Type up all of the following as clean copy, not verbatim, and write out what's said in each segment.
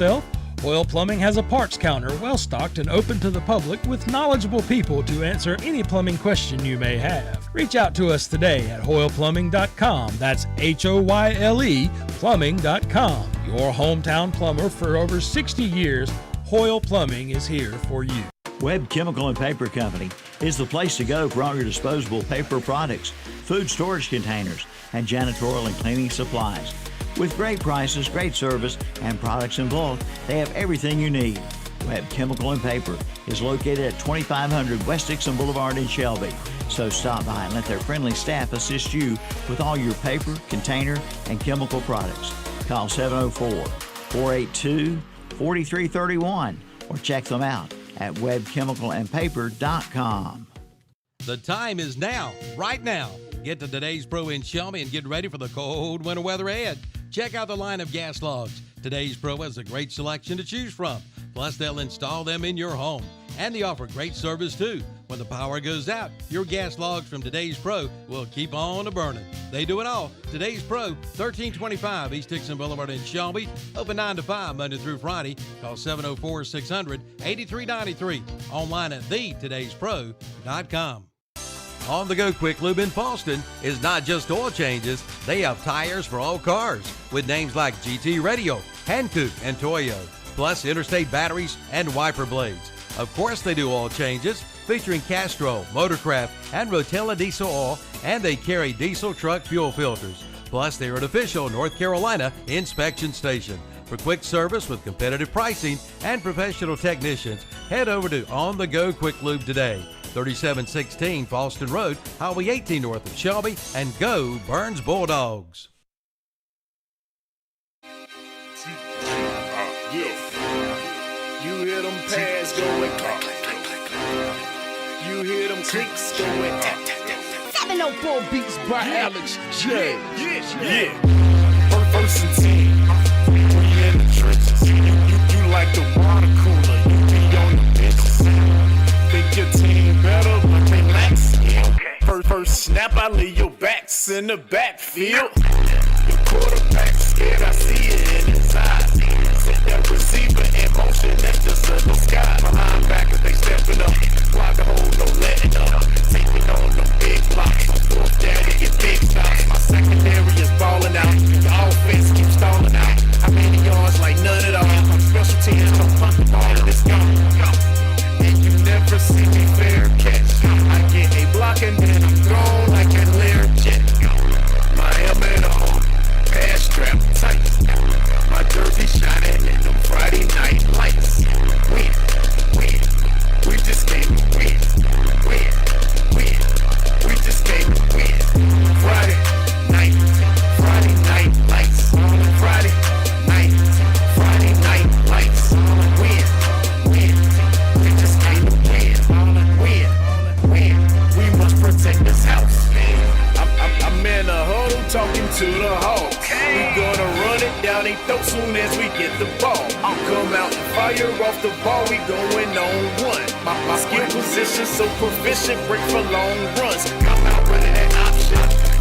Self, Hoyle Plumbing has a parts counter well-stocked and open to the public with knowledgeable people to answer any plumbing question you may have. Reach out to us today at hoyleplumbing.com. That's Hoyle plumbing.com. Your hometown plumber for over 60 years, Hoyle Plumbing is here for you. Webb Chemical and Paper Company is the place to go for all your disposable paper products, food storage containers, and janitorial and cleaning supplies. With great prices, great service, and products in bulk, they have everything you need. Webb Chemical and Paper is located at 2500 West Dixon Boulevard in Shelby. So stop by and let their friendly staff assist you with all your paper, container, and chemical products. Call 704-482-4331 or check them out at webchemicalandpaper.com. The time is now, right now. Get to Today's Pro in Shelby and get ready for the cold winter weather ahead. Check out the line of gas logs. Today's Pro has a great selection to choose from. Plus, they'll install them in your home. And they offer great service, too. When the power goes out, your gas logs from Today's Pro will keep on burning. They do it all. Today's Pro, 1325 East Dixon Boulevard in Shelby. Open 9 to 5, Monday through Friday. Call 704-600-8393. Online at thetodayspro.com. On the Go Quick Lube in Paulston is not just oil changes. They have tires for all cars with names like GT Radio, Hankook, and Toyo, plus interstate batteries and wiper blades. Of course, they do oil changes featuring Castrol, Motorcraft, and Rotella diesel oil, and they carry diesel truck fuel filters. Plus, they're an official North Carolina inspection station. For quick service with competitive pricing and professional technicians, head over to On the Go Quick Lube today. 3716 Falston Road, Highway 18 north of Shelby, and go Burns Bulldogs. You hear them pads going click, click, click, click, click. You hear them clicks going tap, tap, tap, tap. 704 beats by Alex J. Yeah. First and 10, we in the trenches. You like the water cooler, you be on the benches. Think your team better, but they lax. First snap, I leave your backs in the backfield. Your quarterback scared, I see it in his eyes. Set that receiver in motion, that's just in the sky. My linebackers, they stepping up. Block the hole, no letting up. Taking on them big blocks. Fourth down, they get big stops. My secondary is balling out. The offense keeps stalling out. How many yards? Like none at all. Special teams don't punt the ball and it's gone. And you never see me fair catch. I get a block and then I'm thrown like a Learjet. My helmet on, pass strap tight. My jersey shining in them Friday night lights. Win. We just came to win. We just came to win. Friday night lights. Friday night lights. Win. We just came to win. We must protect this house. I'm in a huddle talking to the Hawks. We gonna run it down their throat soon as we get the ball. I'll come out and fire off the ball. We going on one. My skill position so proficient, break for long runs. Come out running that option.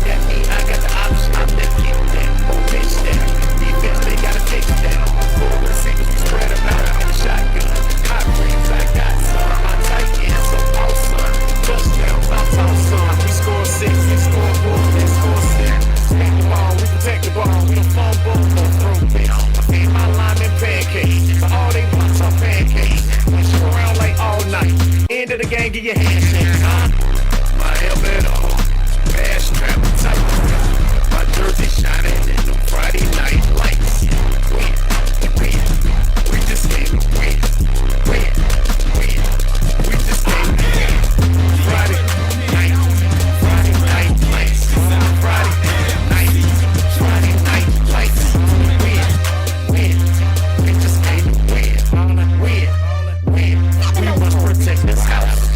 That mean I got the option. I'm that kick that, pitch that. Defense they gotta fix that. Four receivers we spread them out in the shotgun. Hot rings I got some. My tight end so awesome. Touchdowns I toss some. We score 6, we score 4, they score 6. Take the ball, we protect the ball. We don't fumble, no throw picks. I feed my linemen pancakes, so all they want are pancakes. Push you around like all night. End of the game, get your handshake, huh? My helmet on, pass strap tight. My jersey shining in them Friday night lights. Win. We just came to win. We just came to win. Friday night lights. Friday night lights. Win. We just came to win. Win. We must protect this house.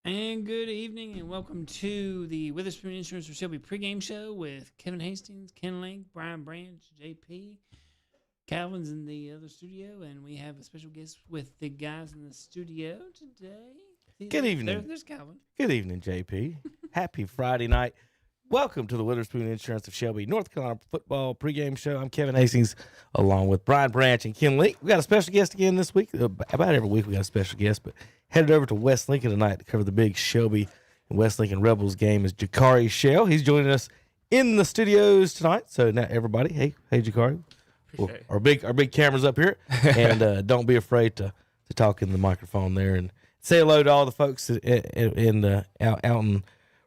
And good evening, and welcome to the Witherspoon Insurance for Shelby pregame show with Kevin Hastings, Ken Link, Brian Branch, JP. Calvin's in the other studio, and we have a special guest with the guys in the studio today. Good evening. There's Calvin. Good evening, JP. Happy Friday night. Welcome to the Witherspoon Insurance of Shelby, North Carolina football pregame show. I'm Kevin Hastings, along with Brian Branch and Ken Link. We got a special guest again this week. About every week we got a special guest, but headed over to West Lincoln tonight to cover the big Shelby and West Lincoln Rebels game is Jakari Shell. He's joining us in the studios tonight. So now everybody, hey Jakari. Our big cameras up here, and don't be afraid to talk in the microphone there and say hello to all the folks out in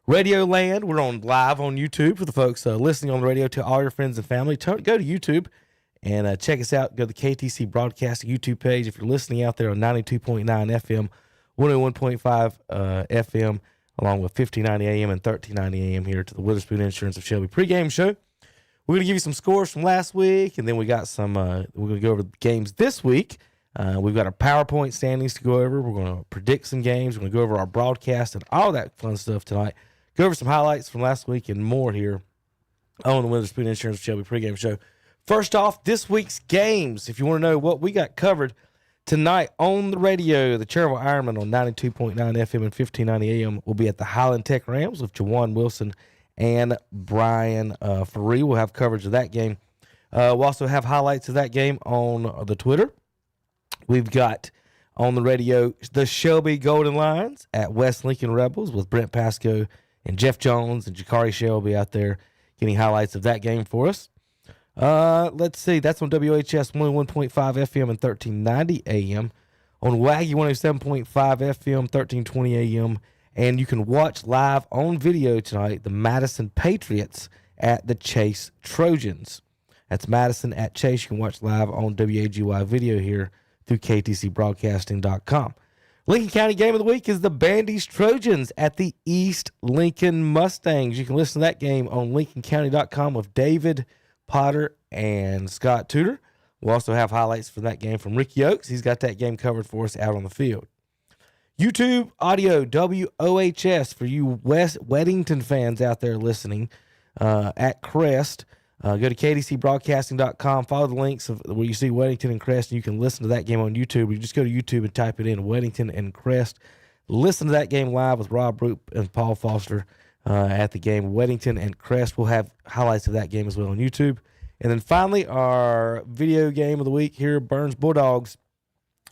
Radio Land. We're on live on YouTube for the folks listening on the radio. To all your friends and family, go to YouTube and check us out. Go to the KTC Broadcasting YouTube page. If you're listening out there on 92.9 FM, 101.5 FM, along with 1590 AM and 1390 AM here to the Witherspoon Insurance of Shelby pregame show. We're going to give you some scores from last week, and then we got some, we're going to go over the games this week. We've got our PowerPoint standings to go over. We're going to predict some games. We're going to go over our broadcast and all that fun stuff tonight. Go over some highlights from last week and more here on the Witherspoon Insurance Shelby pregame show. First off, this week's games. If you want to know what we got covered tonight on the radio, the Cherville Ironman on 92.9 FM and 1590 AM will be at the Highland Tech Rams with Jawan Wilson and Brian Faree. We'll have coverage of that game. We'll also have highlights of that game on the Twitter. We've got on the radio the Shelby Golden Lions at West Lincoln Rebels with Brent Pasco and Jeff Jones, and Jakari Shelby out there getting highlights of that game for us. Let's see. That's on WHS 101.5 FM and 1390 AM. On WAGY 107.5 FM, 1320 AM. And you can watch live on video tonight the Madison Patriots at the Chase Trojans. That's Madison at Chase. You can watch live on WAGY video here through ktcbroadcasting.com. Lincoln County game of the week is the Bandy's Trojans at the East Lincoln Mustangs. You can listen to that game on lincolncounty.com with David Potter and Scott Tudor. We'll also have highlights from that game from Ricky Oakes. He's got that game covered for us out on the field. YouTube audio, WOHS, for you West Weddington fans out there listening at Crest. Go to ktcbroadcasting.com. Follow the links of where you see Weddington and Crest, and you can listen to that game on YouTube. You just go to YouTube and type it in, Weddington and Crest. Listen to that game live with Rob Roop and Paul Foster at the game. Weddington and Crest. We'll have highlights of that game as well on YouTube. And then finally, our video game of the week here, Burns Bulldogs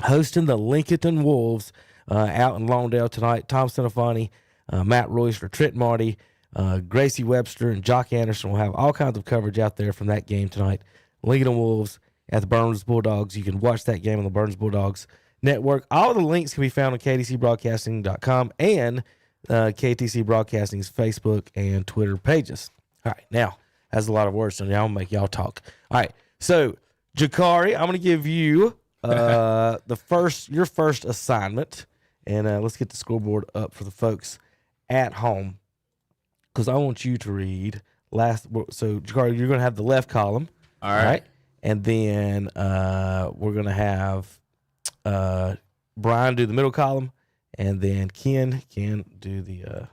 hosting the Lincoln Wolves out in Lawndale tonight. Tom Sinofani, Matt Royster, Trent Marty, Gracie Webster, and Jock Anderson will have all kinds of coverage out there from that game tonight. Lincoln Wolves at the Burns Bulldogs. You can watch that game on the Burns Bulldogs Network. All the links can be found on ktcbroadcasting.com and KTC Broadcasting's Facebook and Twitter pages. All right, now, that's a lot of words, so now I'll make y'all talk. All right, so, Jakari, I'm going to give you your first assignment, and let's get the scoreboard up for the folks at home. Because I want you to read so, Jakari, you're going to have the left column. All right. And then we're going to have Brian do the middle column, and then Ken do the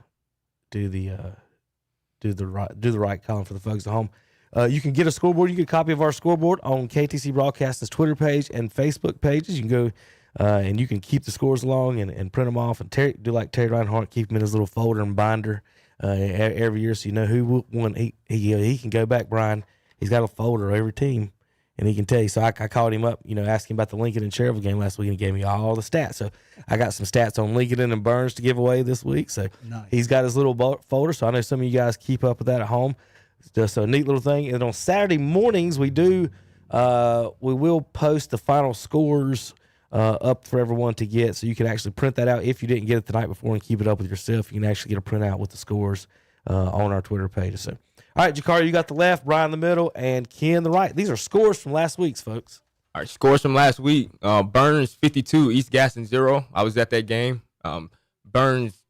right column for the folks at home. You can get a scoreboard. You can get a copy of our scoreboard on KTC Broadcasting's Twitter page and Facebook pages. You can go and you can keep the scores along and print them off and do like Terry Reinhardt, keep them in his little folder and binder. Every year, so you know who won. He can go back, Brian. He's got a folder of every team, and he can tell you. So I called him up, asking about the Lincoln and Cherville game last week, and he gave me all the stats. So I got some stats on Lincoln and Burns to give away this week. So nice. He's got his little folder, so I know some of you guys keep up with that at home. It's just a neat little thing. And on Saturday mornings, we will post the final scores up for everyone to get, so you can actually print that out if you didn't get it the night before and keep it up with yourself. You can actually get a printout with the scores on our Twitter page. So, all right, Jakari, you got the left, Brian the middle, and Ken the right. These are scores from last week's, folks. All right, scores from last week. Burns 52, East Gaston 0. I was at that game. Burns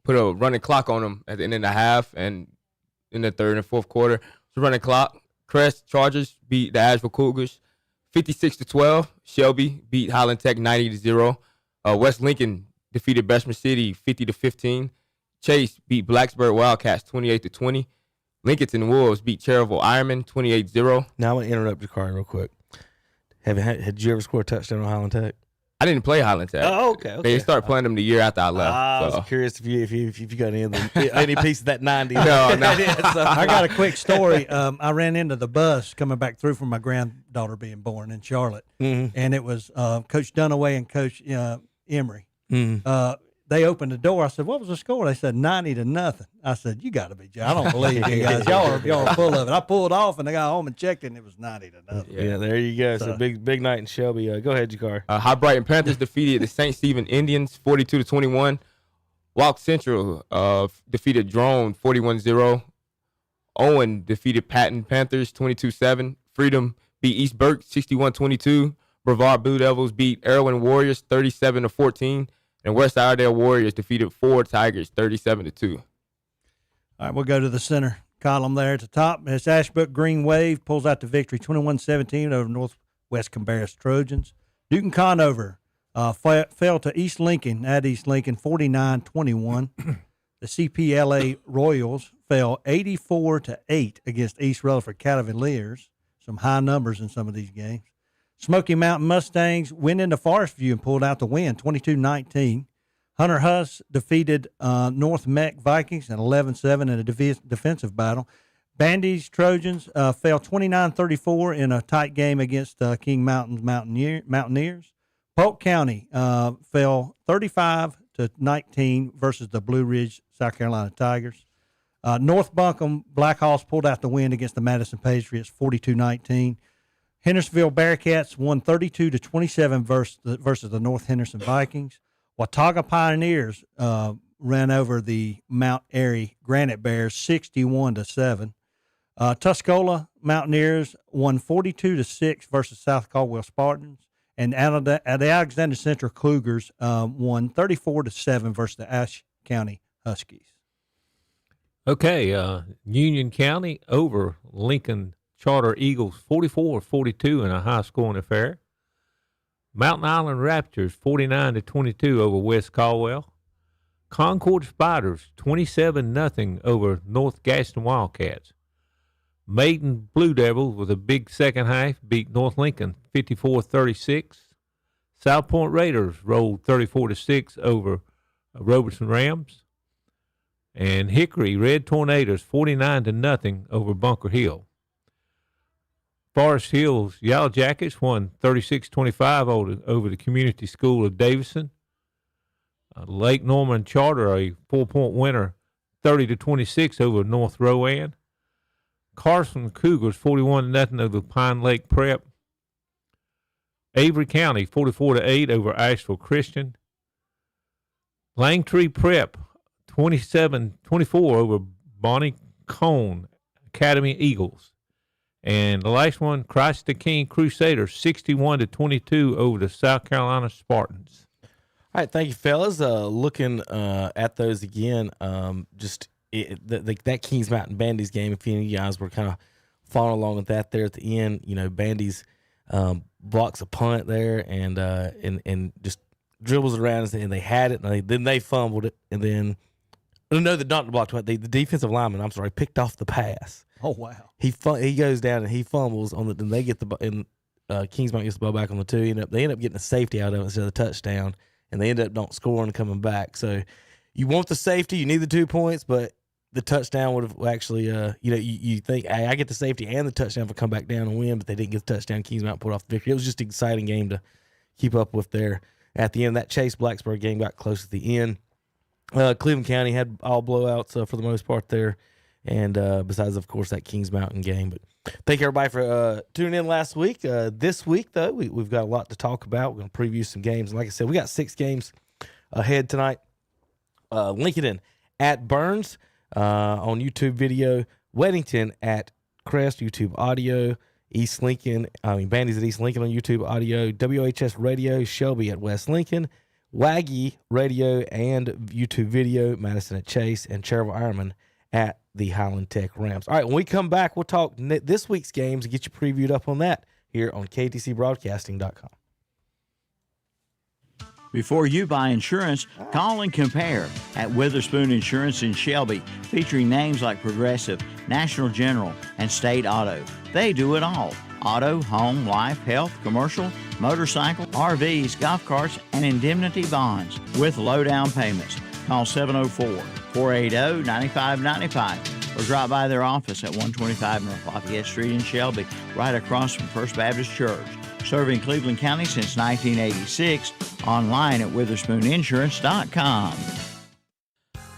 put a running clock on them at the end of the half and in the third and fourth quarter. It's a running clock. Crest Chargers beat the Asheville Cougars 56-12. Shelby beat Highland Tech 90-0. West Lincoln defeated Bessemer City 50-15. Chase beat Blacksburg Wildcats 28-20. Lincoln Wolves beat Cherville Ironman 28-0. Now I'm going to interrupt Jakari real quick. Had you ever scored a touchdown on Highland Tech? I didn't play Highland Tech. Oh, okay. They started playing them the year after I left. I so. was curious if you got any piece of that 90. No. I got a quick story. I ran into the bus coming back through from my granddaughter being born in Charlotte, and it was Coach Dunaway and Coach Emery. They opened the door. I said, "What was the score?" They said 90-0. I said, "You got to be joking. I don't believe you guys. Y'all are full of it." I pulled off, and I got home and checked it, and it was 90-0. Yeah, there you go. So big night in Shelby. Go ahead, Jakar. High Brighton Panthers defeated the St. Stephen Indians 42-21. Walk Central defeated Drone 41-0. Owen defeated Patton Panthers 22-7. Freedom beat East Burke 61-22. Brevard Blue Devils beat Erwin Warriors 37-14. And West Iredale Warriors defeated Ford Tigers 37-2. All right, we'll go to the center column there at the top. It's Ashbrook Green Wave pulls out the victory 21-17 over Northwest Cabarrus Trojans. Newton Conover fell to East Lincoln at East Lincoln 49-21. The CPLA Royals fell 84-8 against East Rutherford Cavaliers. Some high numbers in some of these games. Smoky Mountain Mustangs went into Forest View and pulled out the win, 22-19. Hunter Huss defeated North Meck Vikings at 11-7 in a defensive battle. Bandy's Trojans fell 29-34 in a tight game against King Mountain's Mountaineers. Polk County fell 35-19 versus the Blue Ridge, South Carolina Tigers. North Buncombe Blackhawks pulled out the win against the Madison Patriots, 42-19. Hendersonville Bearcats won 32-27 versus the North Henderson Vikings. Watauga Pioneers ran over the Mount Airy Granite Bears 61-7. Tuscola Mountaineers won 42-6 versus South Caldwell Spartans. And the Alexander Central Cougars won 34-7 versus the Ashe County Huskies. Okay, Union County over Lincoln Charter Eagles 44-42 in a high-scoring affair. Mountain Island Raptors 49-22 over West Caldwell. Concord Spiders 27-0 over North Gaston Wildcats. Maiden Blue Devils with a big second half beat North Lincoln 54-36. South Point Raiders rolled 34-6 over Robertson Rams. And Hickory Red Tornadoes 49-0 over Bunker Hill. Forest Hills Yellow Jackets won 36-25 over the Community School of Davison. Lake Norman Charter, a 4-point winner, 30-26 over North Rowan. Carson Cougars 41-0 over Pine Lake Prep. Avery County 44-8 over Asheville Christian. Langtree Prep 27-24 over Bonnie Cone Academy Eagles. And the last one, Christ the King Crusaders, 61-22 over the South Carolina Spartans. All right, thank you, fellas. Looking at those again, that Kings Mountain Bandy's game, if any of you guys were kind of following along with that there at the end, Bandy's blocks a punt there and just dribbles around, and they had it, and then they fumbled it, and then the Doctor blocked the defensive lineman, picked off the pass. Oh, wow. He goes down and he fumbles on and they get the and Kings Mountain gets the ball back on the 2. They end up getting a safety out of it instead of a touchdown, and they end up not scoring and coming back. So you want the safety, you need the 2 points, but the touchdown would have actually you think, hey, I get the safety and the touchdown for come back down and win, but they didn't get the touchdown. Kings Mountain pulled off the victory. It was just an exciting game to keep up with there at the end. That Chase Blacksburg game got close at the end. Cleveland County had all blowouts for the most part there. And besides, of course, that Kings Mountain game. But thank everybody for tuning in last week. This week, though, we've got a lot to talk about. We're going to preview some games. And like I said, we got 6 games ahead tonight. Lincoln at Burns on YouTube video. Weddington at Crest, YouTube audio. Bandy's at East Lincoln on YouTube audio. WHS Radio, Shelby at West Lincoln. Waggy Radio and YouTube video, Madison at Chase. And Cherville Ironman at the Highland Tech Rams. All right, when we come back, we'll talk this week's games and get you previewed up on that here on KTCBroadcasting.com. Before you buy insurance, call and compare at Witherspoon Insurance in Shelby, featuring names like Progressive, National General, and State Auto. They do it all. Auto, home, life, health, commercial, motorcycle, RVs, golf carts, and indemnity bonds with low down payments. Call 704-480-9595 or drop by their office at 125 North Lafayette Street in Shelby, right across from First Baptist Church. Serving Cleveland County since 1986. Online at WitherspoonInsurance.com.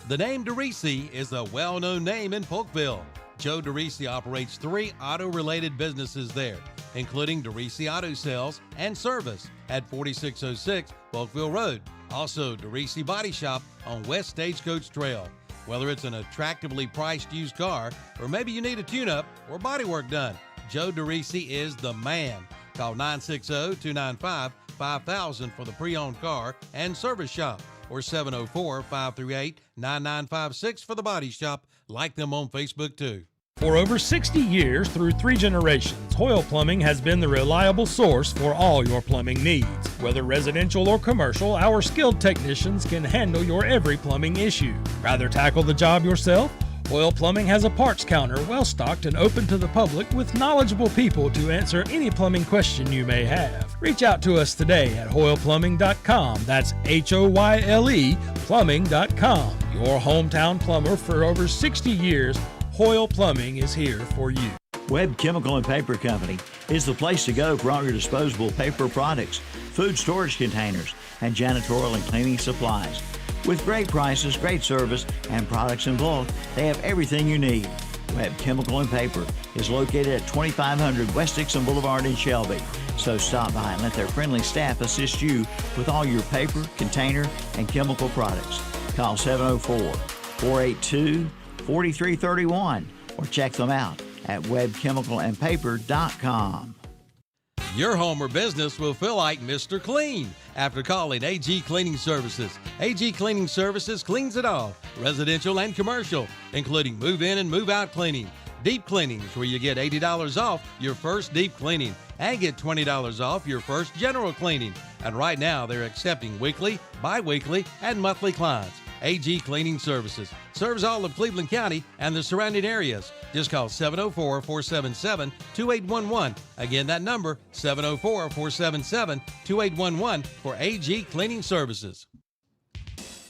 The name DeRisi is a well-known name in Polkville. Joe DeRisi operates 3 auto-related businesses there, including DeRisi Auto Sales and Service at 4606 Polkville Road. Also, DeRisi Body Shop on West Stagecoach Trail. Whether it's an attractively priced used car or maybe you need a tune-up or body work done, Joe DeRisi is the man. Call 960-295-5000 for the pre-owned car and service shop, or 704-538-9956 for the body shop. Like them on Facebook too. For over 60 years, through 3 generations, Hoyle Plumbing has been the reliable source for all your plumbing needs. Whether residential or commercial, our skilled technicians can handle your every plumbing issue. Rather tackle the job yourself? Hoyle Plumbing has a parts counter well-stocked and open to the public with knowledgeable people to answer any plumbing question you may have. Reach out to us today at hoyleplumbing.com. That's HOYLE plumbing.com. Your hometown plumber for over 60 years, Hoyle Plumbing is here for you. Webb Chemical and Paper Company is the place to go for all your disposable paper products, food storage containers, and janitorial and cleaning supplies. With great prices, great service, and products in bulk, they have everything you need. Webb Chemical and Paper is located at 2500 West Dixon Boulevard in Shelby. So stop by and let their friendly staff assist you with all your paper, container, and chemical products. Call 704-482-4331 or check them out at webchemicalandpaper.com. Your home or business will feel like Mr. Clean after calling AG Cleaning Services. AG Cleaning Services cleans it all, residential and commercial, including move-in and move-out cleaning. Deep cleanings, where you get $80 off your first deep cleaning and get $20 off your first general cleaning. And right now, they're accepting weekly, bi-weekly, and monthly clients. AG Cleaning Services serves all of Cleveland County and the surrounding areas. Just call 704-477-2811. Again, that number, 704-477-2811 for AG Cleaning Services.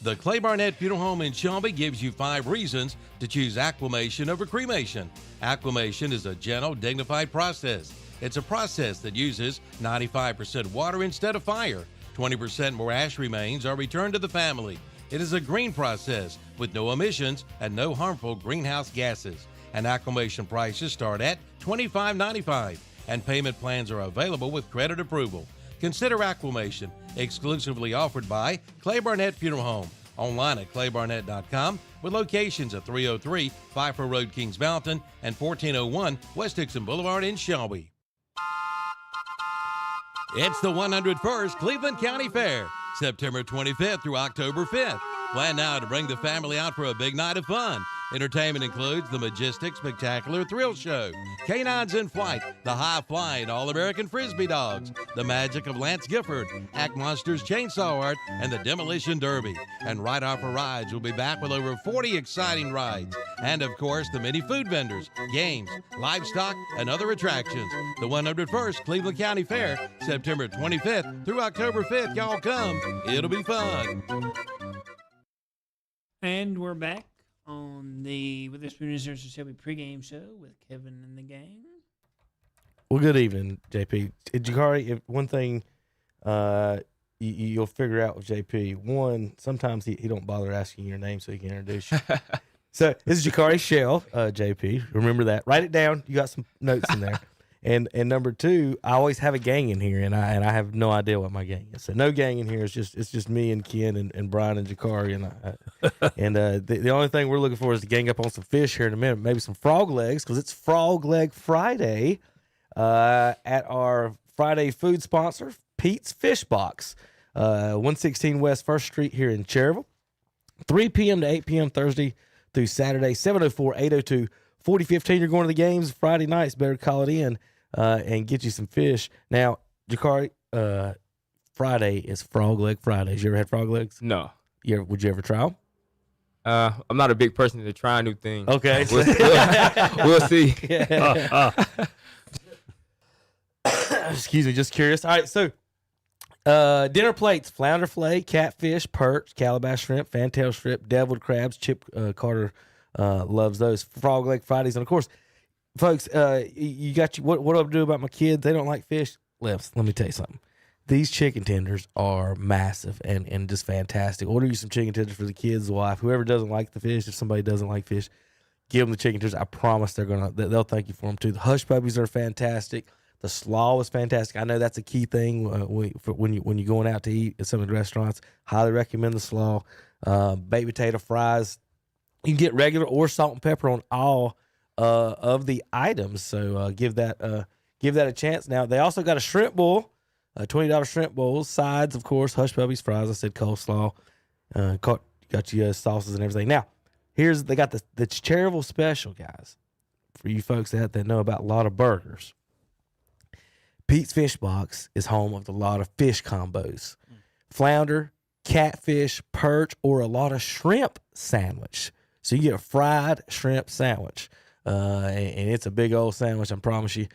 The Clay Barnett Funeral Home in Shelby gives you 5 reasons to choose acclimation over cremation. Acclimation is a gentle, dignified process. It's a process that uses 95% water instead of fire. 20% more ash remains are returned to the family. It is a green process with no emissions and no harmful greenhouse gases. And acclimation prices start at $25.95, and payment plans are available with credit approval. Consider acclimation, exclusively offered by Clay Barnett Funeral Home. Online at claybarnett.com with locations at 303 Pfeiffer Road, Kings Mountain, and 1401 West Dixon Boulevard in Shelby. It's the 101st Cleveland County Fair, September 25th through October 5th. Plan now to bring the family out for a big night of fun. Entertainment includes the Majestic Spectacular Thrill Show, Canines in Flight, the High-Flying All-American Frisbee Dogs, the Magic of Lance Gifford, Act Monsters Chainsaw Art, and the Demolition Derby. And Right Off for Rides will be back with over 40 exciting rides. And, of course, the many food vendors, games, livestock, and other attractions. The 101st Cleveland County Fair, September 25th through October 5th. Y'all come. It'll be fun. And we're back on the Witherspoon Insurance Shelby pregame show with Kevin and the gang. Well, good evening, JP. Jakari, if one thing you'll figure out with JP, one, sometimes he don't bother asking your name so he can introduce you. So this is Jakari Shell, JP. Remember that. Write it down. You got some notes in there. And number 2, I always have a gang in here, and I have no idea what my gang is. So no gang in here. It's just me and Ken and Brian and Jakari, and the only thing we're looking for is to gang up on some fish here in a minute, maybe some frog legs, because it's Frog Leg Friday at our Friday food sponsor, Pete's Fish Box, 116 West 1st Street here in Cherryville, 3 p.m. to 8 p.m. Thursday through Saturday, 704-802-4015. You're going to the games Friday nights. Better call it in and get you some fish. Now, Jakari, Friday is Frog Leg Fridays. You ever had frog legs? No. Would you ever try them? I'm not a big person to try new things. Okay. We'll see. Excuse me, just curious. All right, so Dinner plates: flounder fillet, catfish, perch, calabash shrimp, fantail shrimp, deviled crabs. Chip Carter loves those. Frog leg Fridays, and of course, folks, you got what do I do about my kids? They don't like fish. Let me tell you something. These chicken tenders are massive and just fantastic. Order you some chicken tenders for the kids, the wife, whoever doesn't like the fish. If somebody doesn't like fish, give them the chicken tenders. I promise they'll thank you for them too. The hush puppies are fantastic. The slaw is fantastic. I know that's a key thing when you're going out to eat at some of the restaurants. Highly recommend the slaw. Baked potato fries. You can get regular or salt and pepper on all of the items. So give that a chance. Now they also got a shrimp bowl. $20 shrimp bowls, sides, of course, hush puppies, fries. I said coleslaw. Got you sauces and everything. Now, they got the charitable special, guys, for you folks that know about a lot of burgers. Pete's Fish Box is home of a lot of fish combos. Flounder, catfish, perch, or a lot of shrimp sandwich. So you get a fried shrimp sandwich. And it's a big old sandwich, I promise you.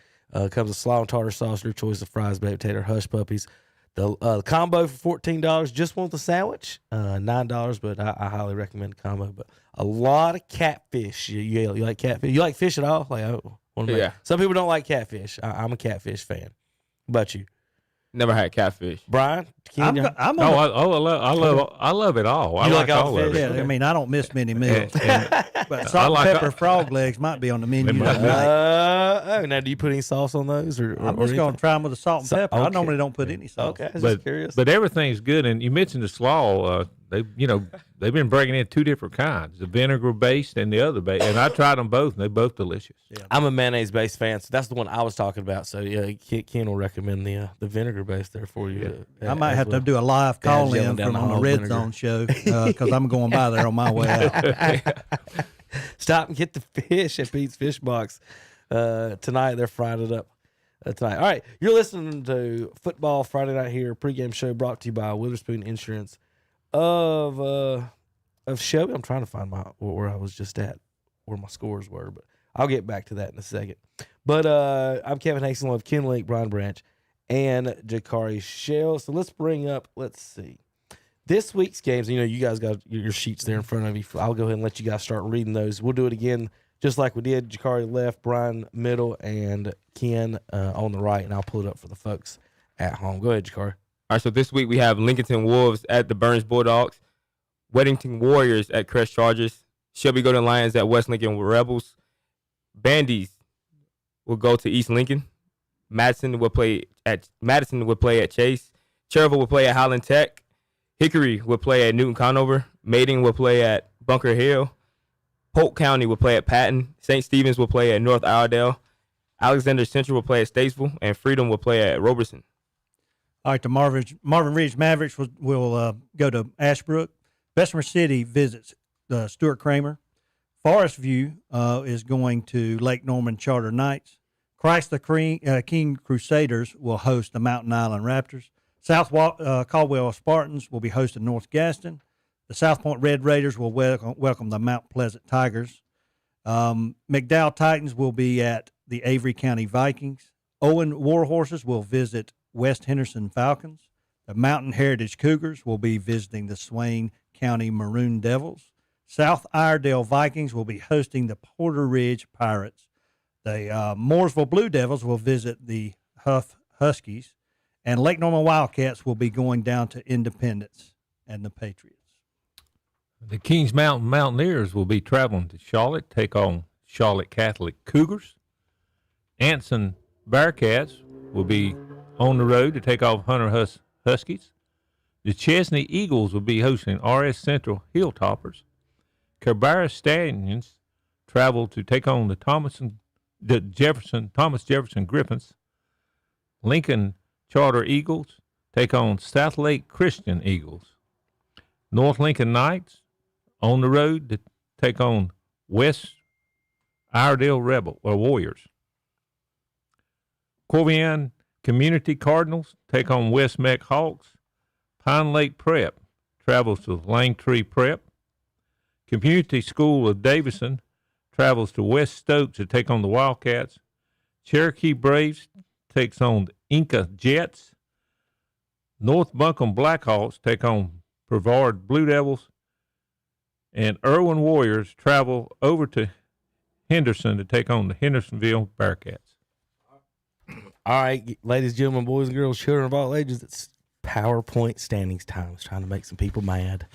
Comes with slaw and tartar sauce, your choice of fries, baked potato, hush puppies. The combo for $14. Just want the sandwich, $9. But I highly recommend the combo. But a lot of catfish. You like catfish? You like fish at all? Yeah. Some people don't like catfish. I'm a catfish fan. What about you? Never had catfish. Brian? I love it all. I like all of it. Yeah, I mean, I don't miss many meals. But salt and pepper frog legs might be on the menu. Now, do you put any sauce on those? I'm just going to try them with the salt and pepper. Okay. I normally don't put any sauce. Okay, I was just curious. But everything's good. And you mentioned the slaw. They've been bringing in two different kinds, the vinegar based and the other based. And I tried them both, and they're both delicious. Yeah. I'm a mayonnaise based fan, so that's the one I was talking about. So yeah, Ken will recommend the vinegar based there for you. I might have to do a live call in from on the Red Zone show because I'm going by there on my way out. Stop and get the fish at Pete's Fish Box tonight. They're frying it up tonight. All right, you're listening to Football Friday Night here, pregame show brought to you by Witherspoon Insurance of Shelby. I'm trying to find where I was just at, where my scores were, but I'll get back to that in a second. But I'm Kevin Hastings, along with Ken Lake, Brian Branch, and Jakari Shell. So let's see. This week's games, you guys got your sheets there in front of you. I'll go ahead and let you guys start reading those. We'll do it again just like we did. Jakari left, Brian middle, and Ken on the right, and I'll pull it up for the folks at home. Go ahead, Jakari. All right, so this week we have Lincolnton Wolves at the Burns Bulldogs, Weddington Warriors at Crest Chargers, Shelby Golden Lions at West Lincoln Rebels, Bandies will go to East Lincoln, Madison will play at Chase, Cherville will play at Highland Tech, Hickory will play at Newton Conover, Maiden will play at Bunker Hill, Polk County will play at Patton, St. Stephen's will play at North Iredell, Alexander Central will play at Statesville, and Freedom will play at Robertson. All right, the Marvin Ridge Mavericks will go to Ashbrook. Bessemer City visits Stuart Kramer. Forest View is going to Lake Norman Charter Knights. Christ the King Crusaders will host the Mountain Island Raptors. South Caldwell Spartans will be hosting North Gaston. The South Point Red Raiders will welcome the Mount Pleasant Tigers. McDowell Titans will be at the Avery County Vikings. Owen Warhorses will visit West Henderson Falcons. The Mountain Heritage Cougars will be visiting the Swain County Maroon Devils. South Iredell Vikings will be hosting the Porter Ridge Pirates. The Mooresville Blue Devils will visit the Huff Huskies. And Lake Norman Wildcats will be going down to Independence and the Patriots. The Kings Mountain Mountaineers will be traveling to Charlotte, take on Charlotte Catholic Cougars. Anson Bearcats will be on the road to take off Hunter Huskies. The Chesney Eagles will be hosting RS Central Hilltoppers. Cabarrus Stallions travel to take on the Thomas Jefferson Griffins. Lincoln Charter Eagles take on South Lake Christian Eagles. North Lincoln Knights on the road to take on West Iredell Warriors. Corvian Community Cardinals take on West Meck Hawks. Pine Lake Prep travels to Langtree Prep. Community School of Davison travels to West Stokes to take on the Wildcats. Cherokee Braves takes on the Inca Jets. North Buncombe Blackhawks take on Brevard Blue Devils, and Irwin Warriors travel over to Henderson to take on the Hendersonville Bearcats. All right, ladies, gentlemen, boys and girls, children of all ages, it's PowerPoint standings time. I was trying to make some people mad.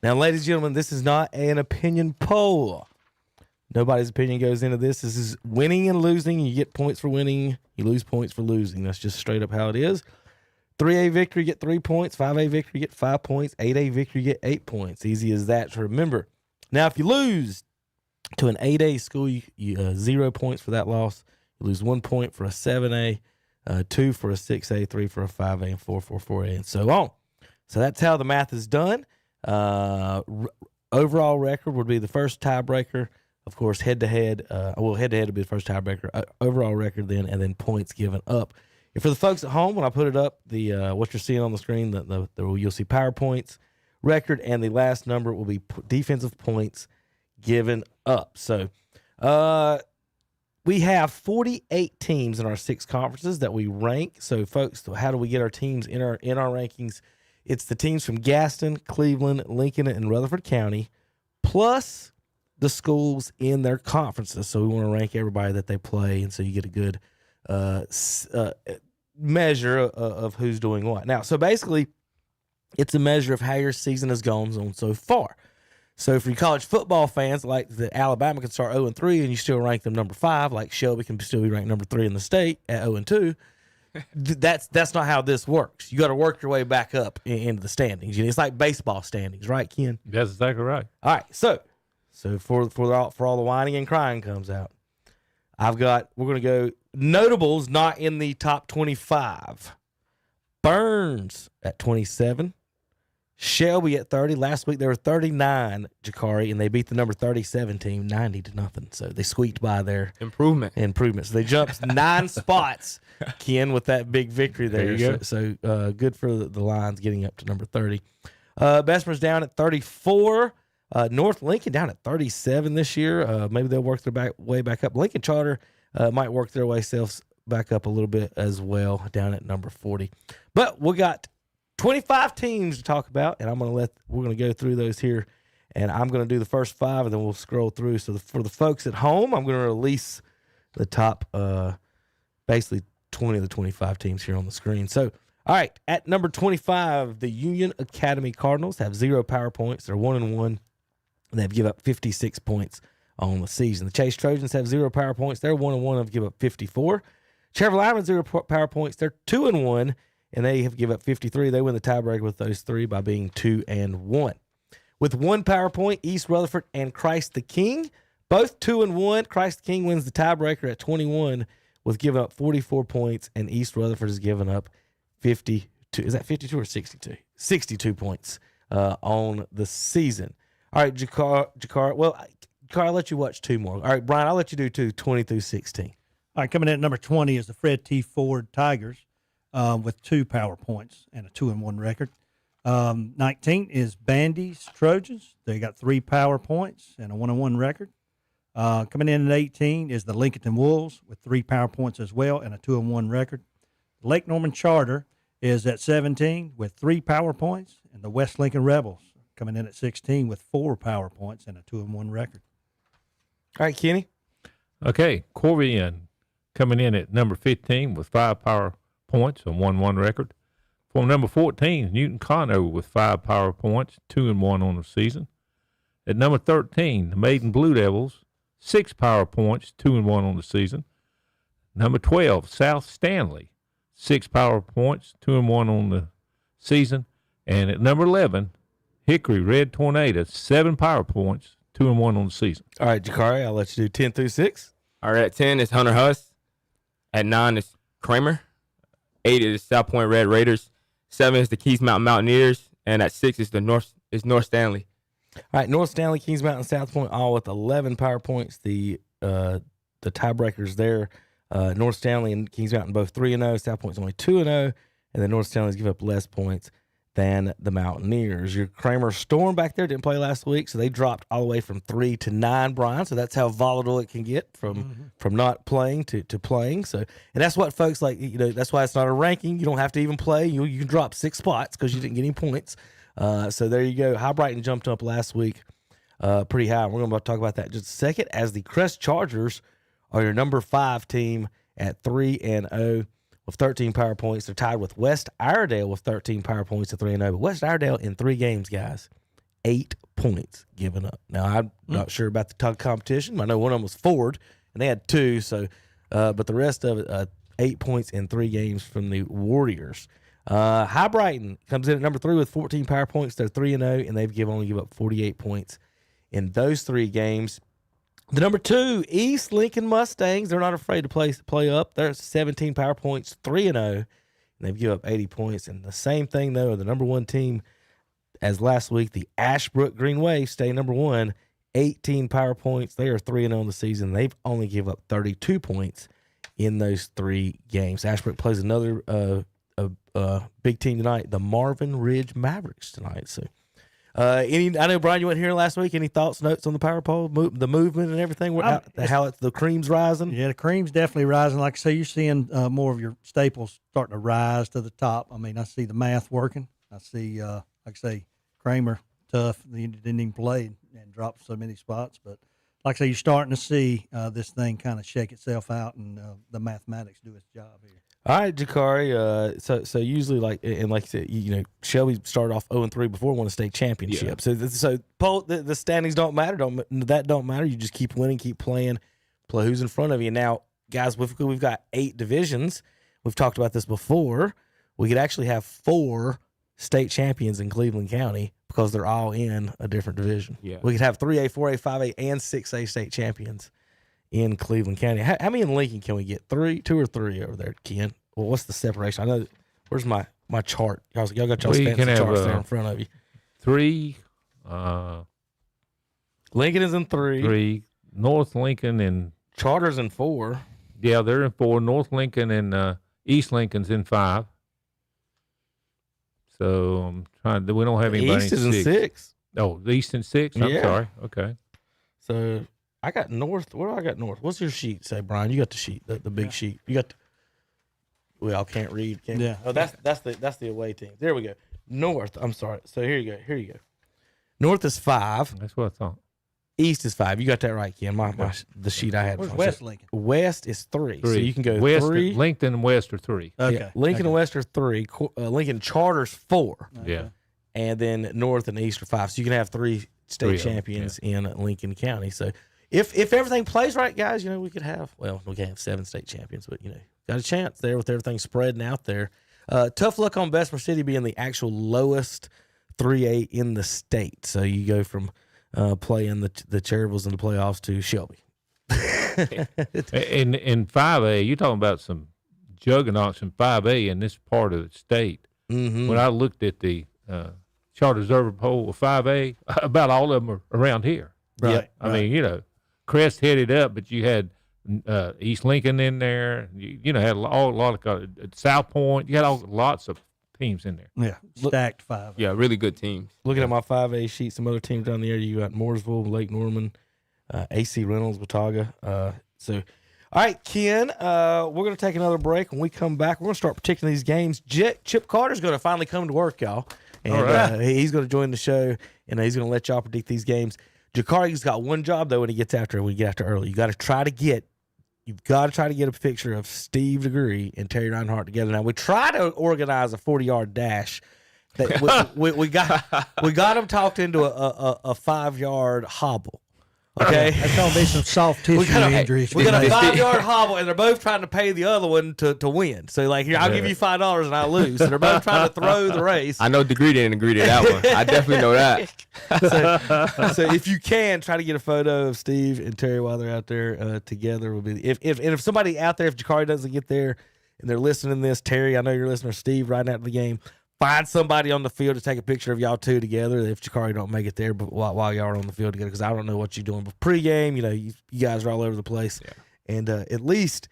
Now, ladies and gentlemen, this is not an opinion poll. Nobody's opinion goes into this. This is winning and losing. You get points for winning. You lose points for losing. That's just straight up how it is. 3A victory, get 3 points. 5A victory, get 5 points. 8A victory, get 8 points. Easy as that to remember. Now, if you lose to an 8A school, you 0 points for that loss. You lose 1 point for a 7A, 2 for a 6A, 3 for a 5A, and 4 for a 4A, and so on. So that's how the math is done. Overall record would be the first tiebreaker. Of course, head-to-head. Head-to-head would be the first tiebreaker. Overall record then, and then points given up. And for the folks at home, when I put it up, the what you're seeing on the screen, you'll see PowerPoints record, and the last number will be defensive points given up. So, we have 48 teams in our 6 conferences that we rank. So, folks, how do we get our teams in our rankings? It's the teams from Gaston, Cleveland, Lincoln, and Rutherford County, plus the schools in their conferences. So we want to rank everybody that they play, and so you get a good measure of who's doing what. Now, so basically, it's a measure of how your season has gone on so far. So for you college football fans, like the Alabama can start 0-3 and you still rank them number 5, like Shelby can still be ranked number 3 in the state at 0-2. That's not how this works. You got to work your way back up into the standings. It's like baseball standings, right, Ken? That's exactly right. All right, so for all the whining and crying comes out, we're going to go notables not in the top 25. Burns at 27. Shelby at 30. Last week they were 39, Jakari, and they beat the number 37 team 90-0. So they squeaked by their improvement. So they jumped 9 spots, Ken, with that big victory there. There you go. So good for the Lions getting up to number 30. Bessemer's down at 34. North Lincoln down at 37 this year. Maybe they'll work their way back up. Lincoln Charter might work their way back up a little bit as well, down at number 40. But we got 25 teams to talk about, and we're going to go through those here, and I'm going to do the first 5, and then we'll scroll through. So for the folks at home, I'm going to release the top, basically 20 of the 25 teams here on the screen. So, all right, at number 25, the Union Academy Cardinals have 0 power points. They're 1-1, and they've given up 56 points on the season. The Chase Trojans have 0 power points. They're 1-1, have given up 54. Trevor Lyman, 0 power points. They're 2-1. And they have given up 53. They win the tiebreaker with those 3 by being 2-1. With 1 power point, East Rutherford and Christ the King, both 2-1. Christ the King wins the tiebreaker at 21 with giving up 44 points, and East Rutherford has given up 52. Is that 52 or 62? 62 points on the season. All right, Jakar. Well, Jakar, I'll let you watch 2 more. All right, Brian, I'll let you do 20 through 16. All right, coming in at number 20 is the Fred T. Ford Tigers. With 2 power points and a 2-1 record. 19 is Bandy's Trojans. They got 3 power points and a 1-1 record. Coming in at 18 is the Lincoln Wolves with 3 power points as well and a 2-1 record. Lake Norman Charter is at 17 with 3 power points, and the West Lincoln Rebels coming in at 16 with 4 power points and a 2-1 record. All right, Kenny. Okay, Corvian coming in at number 15 with 5 power points, a 1-1 record. For number 14, Newton Conover with 5 power points, 2-1 on the season. At number 13, the Maiden Blue Devils, 6 power points, 2-1 on the season. Number 12, South Stanley, 6 power points, 2-1 on the season. And at number 11, Hickory Red Tornado, 7 power points, 2-1 on the season. All right, Jakari, I'll let you do 10 through 6. All right, at 10 is Hunter Huss. At 9 is Kramer. 8 is South Point Red Raiders. 7 is the Keys Mountain Mountaineers. And at 6 is North Stanley. All right, North Stanley, Keys Mountain, South Point, all with 11 power points. The tiebreakers there, North Stanley and Keys Mountain both 3-0. South Point's only 2-0, and then North Stanley's give up less points than the Mountaineers. Your Kramer Storm back there didn't play last week, so they dropped all the way from 3 to 9, Brian. So that's how volatile it can get from not playing to playing. So, and that's what folks like. That's why it's not a ranking. You don't have to even play. You can drop 6 spots because you didn't get any points. So there you go. High Brighton jumped up last week, pretty high. We're going to talk about that in just a second. As the Crest Chargers are your number 5 team at 3-0. With 13 power points. They're tied with West Iredale with 13 power points at 3-0. But West Iredale in 3 games, guys, 8 points given up. Now, I'm not sure about the competition. I know one of them was Ford, and they had 2. So, but the rest of it, 8 points in 3 games from the Warriors. High Brighton comes in at number 3 with 14 power points. They're 3-0, and they've only give up 48 points in those 3 games. The number 2, East Lincoln Mustangs. They're not afraid to play up. They're 17 power points, 3-0, and they've given up 80 points. And the same thing, though, the number 1 team as last week, the Ashbrook Green Wave, stay number 1, 18 power points. They are 3-0 in the season. They've only give up 32 points in those 3 games. Ashbrook plays another big team tonight, the Marvin Ridge Mavericks tonight. So. I know, Brian, you weren't here last week. Any thoughts, notes on the power pole, the movement and everything? How the cream's rising? Yeah, the cream's definitely rising. Like I say, you're seeing more of your staples starting to rise to the top. I mean, I see the math working. I see, like I say, Kramer, tough. He didn't even play and dropped so many spots. But like I say, you're starting to see this thing kind of shake itself out and the mathematics do its job here. All right, Jakari. So usually, like you said, Shelby started off 0-3 before won a state championship. Yeah. So the standings don't matter. That don't matter. You just keep winning, keep playing, play who's in front of you. Now, guys, we've got 8 divisions. We've talked about this before. We could actually have 4 state champions in Cleveland County because they're all in a different division. Yeah, we could have 3A, 4A, 5A, and 6A state champions in Cleveland County. How many in Lincoln can we get? 2 or 3 over there, Ken? Well, what's the separation? I know. Where's my chart? Y'all got y'all's fancy charts there in front of you. 3. Lincoln is in 3. 3. North Lincoln and Charter's in 4. Yeah, they're in 4. North Lincoln and East Lincoln's in 5. So I'm trying. We don't have anybody. East is in 6. Oh, the East in 6. I'm sorry. Okay. So I got North. Where do I got North? What's your sheet say, Brian? You got the sheet, the big sheet. You got. We all can't read. Yeah. Oh, that's the away team. There we go. North. I'm sorry. So here you go. North is 5. That's what I thought. East is 5. You got that right, Ken. The sheet I had. Where's West Lincoln? West is 3. So you can go West, 3. Lincoln and West are 3. Okay. Yeah. Lincoln and West are 3. Lincoln Charter's 4. Okay. Yeah. And then North and East are 5. So you can have 3 state champions in Lincoln County. So if everything plays right, guys, we could have 7 state champions, but got a chance there with everything spreading out there. Tough luck on Bessemer City being the actual lowest 3A in the state. So you go from playing the Cherryvilles in the playoffs to Shelby. In 5A, you're talking about some juggernauts in 5A in this part of the state. Mm-hmm. When I looked at the Charter Observer poll of 5A, about all of them are around here. Right. Yep, I mean, Crest headed up, but you had East Lincoln in there. You had a lot of South Point. You had lots of teams in there. Yeah, stacked 5. Yeah, really good teams. Looking at my 5A sheet, some other teams down there. You got Mooresville, Lake Norman, AC Reynolds, Watauga. All right, Ken, we're going to take another break. When we come back, we're going to start predicting these games. Chip Carter's going to finally come to work, y'all. And he's going to join the show, and he's going to let y'all predict these games. Jakari's got one job, though, when we get after early. You've got to try to get a picture of Steve DeGree and Terry Reinhardt together. Now, we try to organize a 40-yard dash. We got him talked into a 5-yard hobble. Okay, that's gonna be some soft tissue injuries. We got a 5-yard hobble, and they're both trying to pay the other one to win. So, here, I'll give you $5 and I lose. So they're both trying to throw the race. I know DeGree didn't agree to that one. I definitely know that. So if you can, try to get a photo of Steve and Terry while they're out there together. Will be if somebody out there, if Jakari doesn't get there and they're listening to this, Terry, I know you're listening, or Steve, right after the game. Find somebody on the field to take a picture of y'all two together if Jakari don't make it there, but while y'all are on the field together, because I don't know what you're doing. But pregame, you guys are all over the place, and at least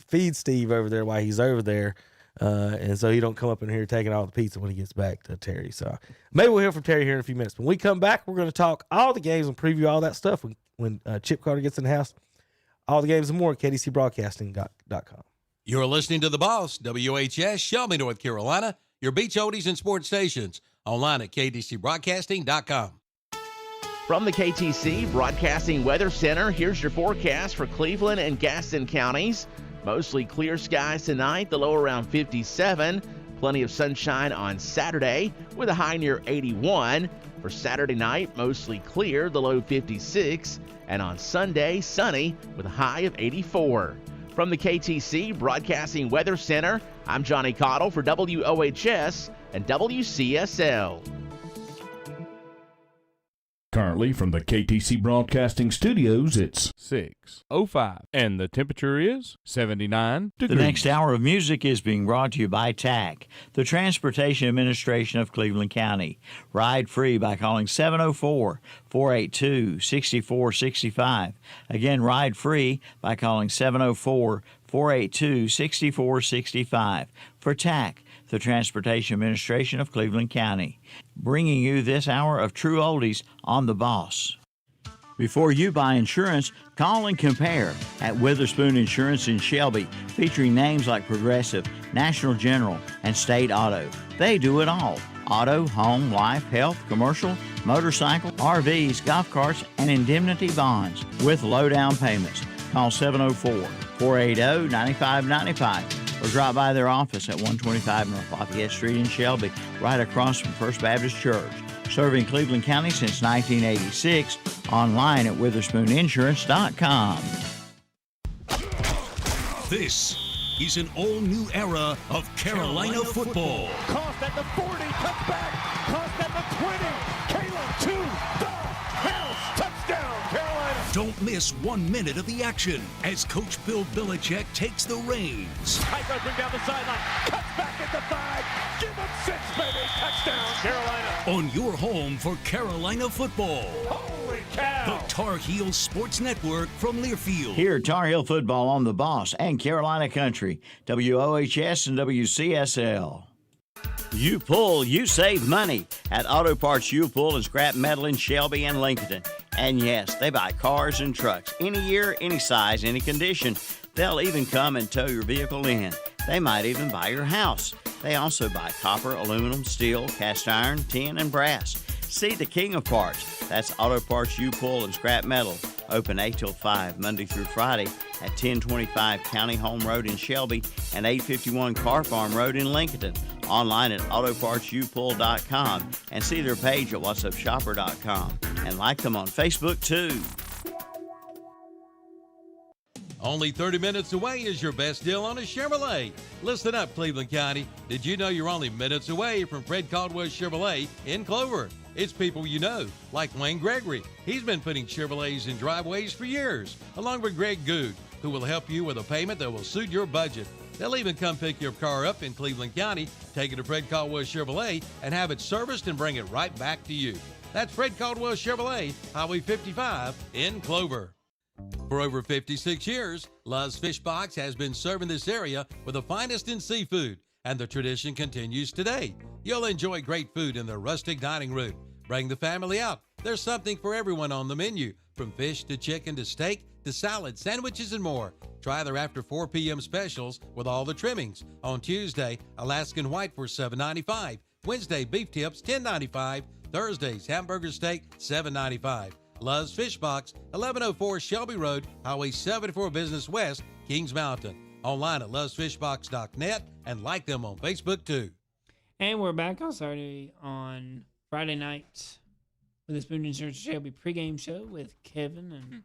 feed Steve over there while he's over there, and so he don't come up in here taking all the pizza when he gets back to Terry. So maybe we'll hear from Terry here in a few minutes. When we come back, we're going to talk all the games and preview all that stuff when Chip Carter gets in the house. All the games and more at KDCBroadcasting.com. You're listening to The Boss, WHS, Shelby, North Carolina, your beach oldies and sports stations. Online at KDCBroadcasting.com. From the KTC Broadcasting Weather Center, here's your forecast for Cleveland and Gaston counties. Mostly clear skies tonight, the low around 57. Plenty of sunshine on Saturday with a high near 81. For Saturday night, mostly clear, the low 56. And on Sunday, sunny with a high of 84. From the KTC Broadcasting Weather Center, I'm Johnny Cottle for WOHS and WCSL. Currently from the KTC Broadcasting Studios, it's 6:05, and the temperature is 79 degrees. The next hour of music is being brought to you by TAC, the Transportation Administration of Cleveland County. Ride free by calling 704-482-6465. Again, ride free by calling 704-482-6465. For TAC, the Transportation Administration of Cleveland County. Bringing you this hour of true oldies on The Boss. Before you buy insurance, call and compare at Witherspoon Insurance in Shelby, featuring names like Progressive, National General, and State Auto. They do it all. Auto, home, life, health, commercial, motorcycle, RVs, golf carts, and indemnity bonds with low down payments. Call 704-480-9595 or drop by their office at 125 North Lafayette Street in Shelby, right across from First Baptist Church. Serving Cleveland County since 1986. Online at WitherspoonInsurance.com. This is an all-new era of Carolina football. Cost at the 40, cut back. Cost at the 20. Caleb to the house. Touchdown, Carolina. Don't miss 1 minute of the action as Coach Bill Belichick takes the reins. Piper bring down the sideline. Cuts back at the 5. Give him 6, baby. Touchdown, Carolina. On your home for Carolina football. Holy cow. The Tar Heels Sports Network from Learfield. Here, Tar Heel football on The Boss and Carolina Country, WOHS and WCSL. You pull, you save money at Auto Parts U Pull and Scrap Metal in Shelby and Lincoln. And yes, they buy cars and trucks, any year, any size, any condition. They'll even come and tow your vehicle in. They might even buy your house. They also buy copper, aluminum, steel, cast iron, tin, and brass. See the king of parts. That's Auto Parts U Pull and Scrap Metal. Open 8 till 5, Monday through Friday at 1025 County Home Road in Shelby and 851 Car Farm Road in Lincoln. Online at autopartsupull.com and see their page at whatsupshopper.com. And like them on Facebook, too. Only 30 minutes away is your best deal on a Chevrolet. Listen up, Cleveland County. Did you know you're only minutes away from Fred Caldwell Chevrolet in Clover? It's people you know, like Wayne Gregory. He's been putting Chevrolets in driveways for years, along with Greg Good, who will help you with a payment that will suit your budget. They'll even come pick your car up in Cleveland County, take it to Fred Caldwell Chevrolet, and have it serviced and bring it right back to you. That's Fred Caldwell Chevrolet, Highway 55 in Clover. For over 56 years, Love's Fish Box has been serving this area with the finest in seafood, and the tradition continues today. You'll enjoy great food in their rustic dining room. Bring the family out. There's something for everyone on the menu, from fish to chicken to steak to salad, sandwiches, and more. Try their after 4 p.m. specials with all the trimmings. On Tuesday, Alaskan White for $7.95. Wednesday, beef tips $10.95. Thursdays, hamburger steak $7.95. Love's Fish Box, 1104 Shelby Road, Highway 74 Business West, Kings Mountain. Online at lovesfishbox.net and like them on Facebook too. And we're back on Saturday on Friday night with the Spoon Insurance Shelby pregame show with Kevin and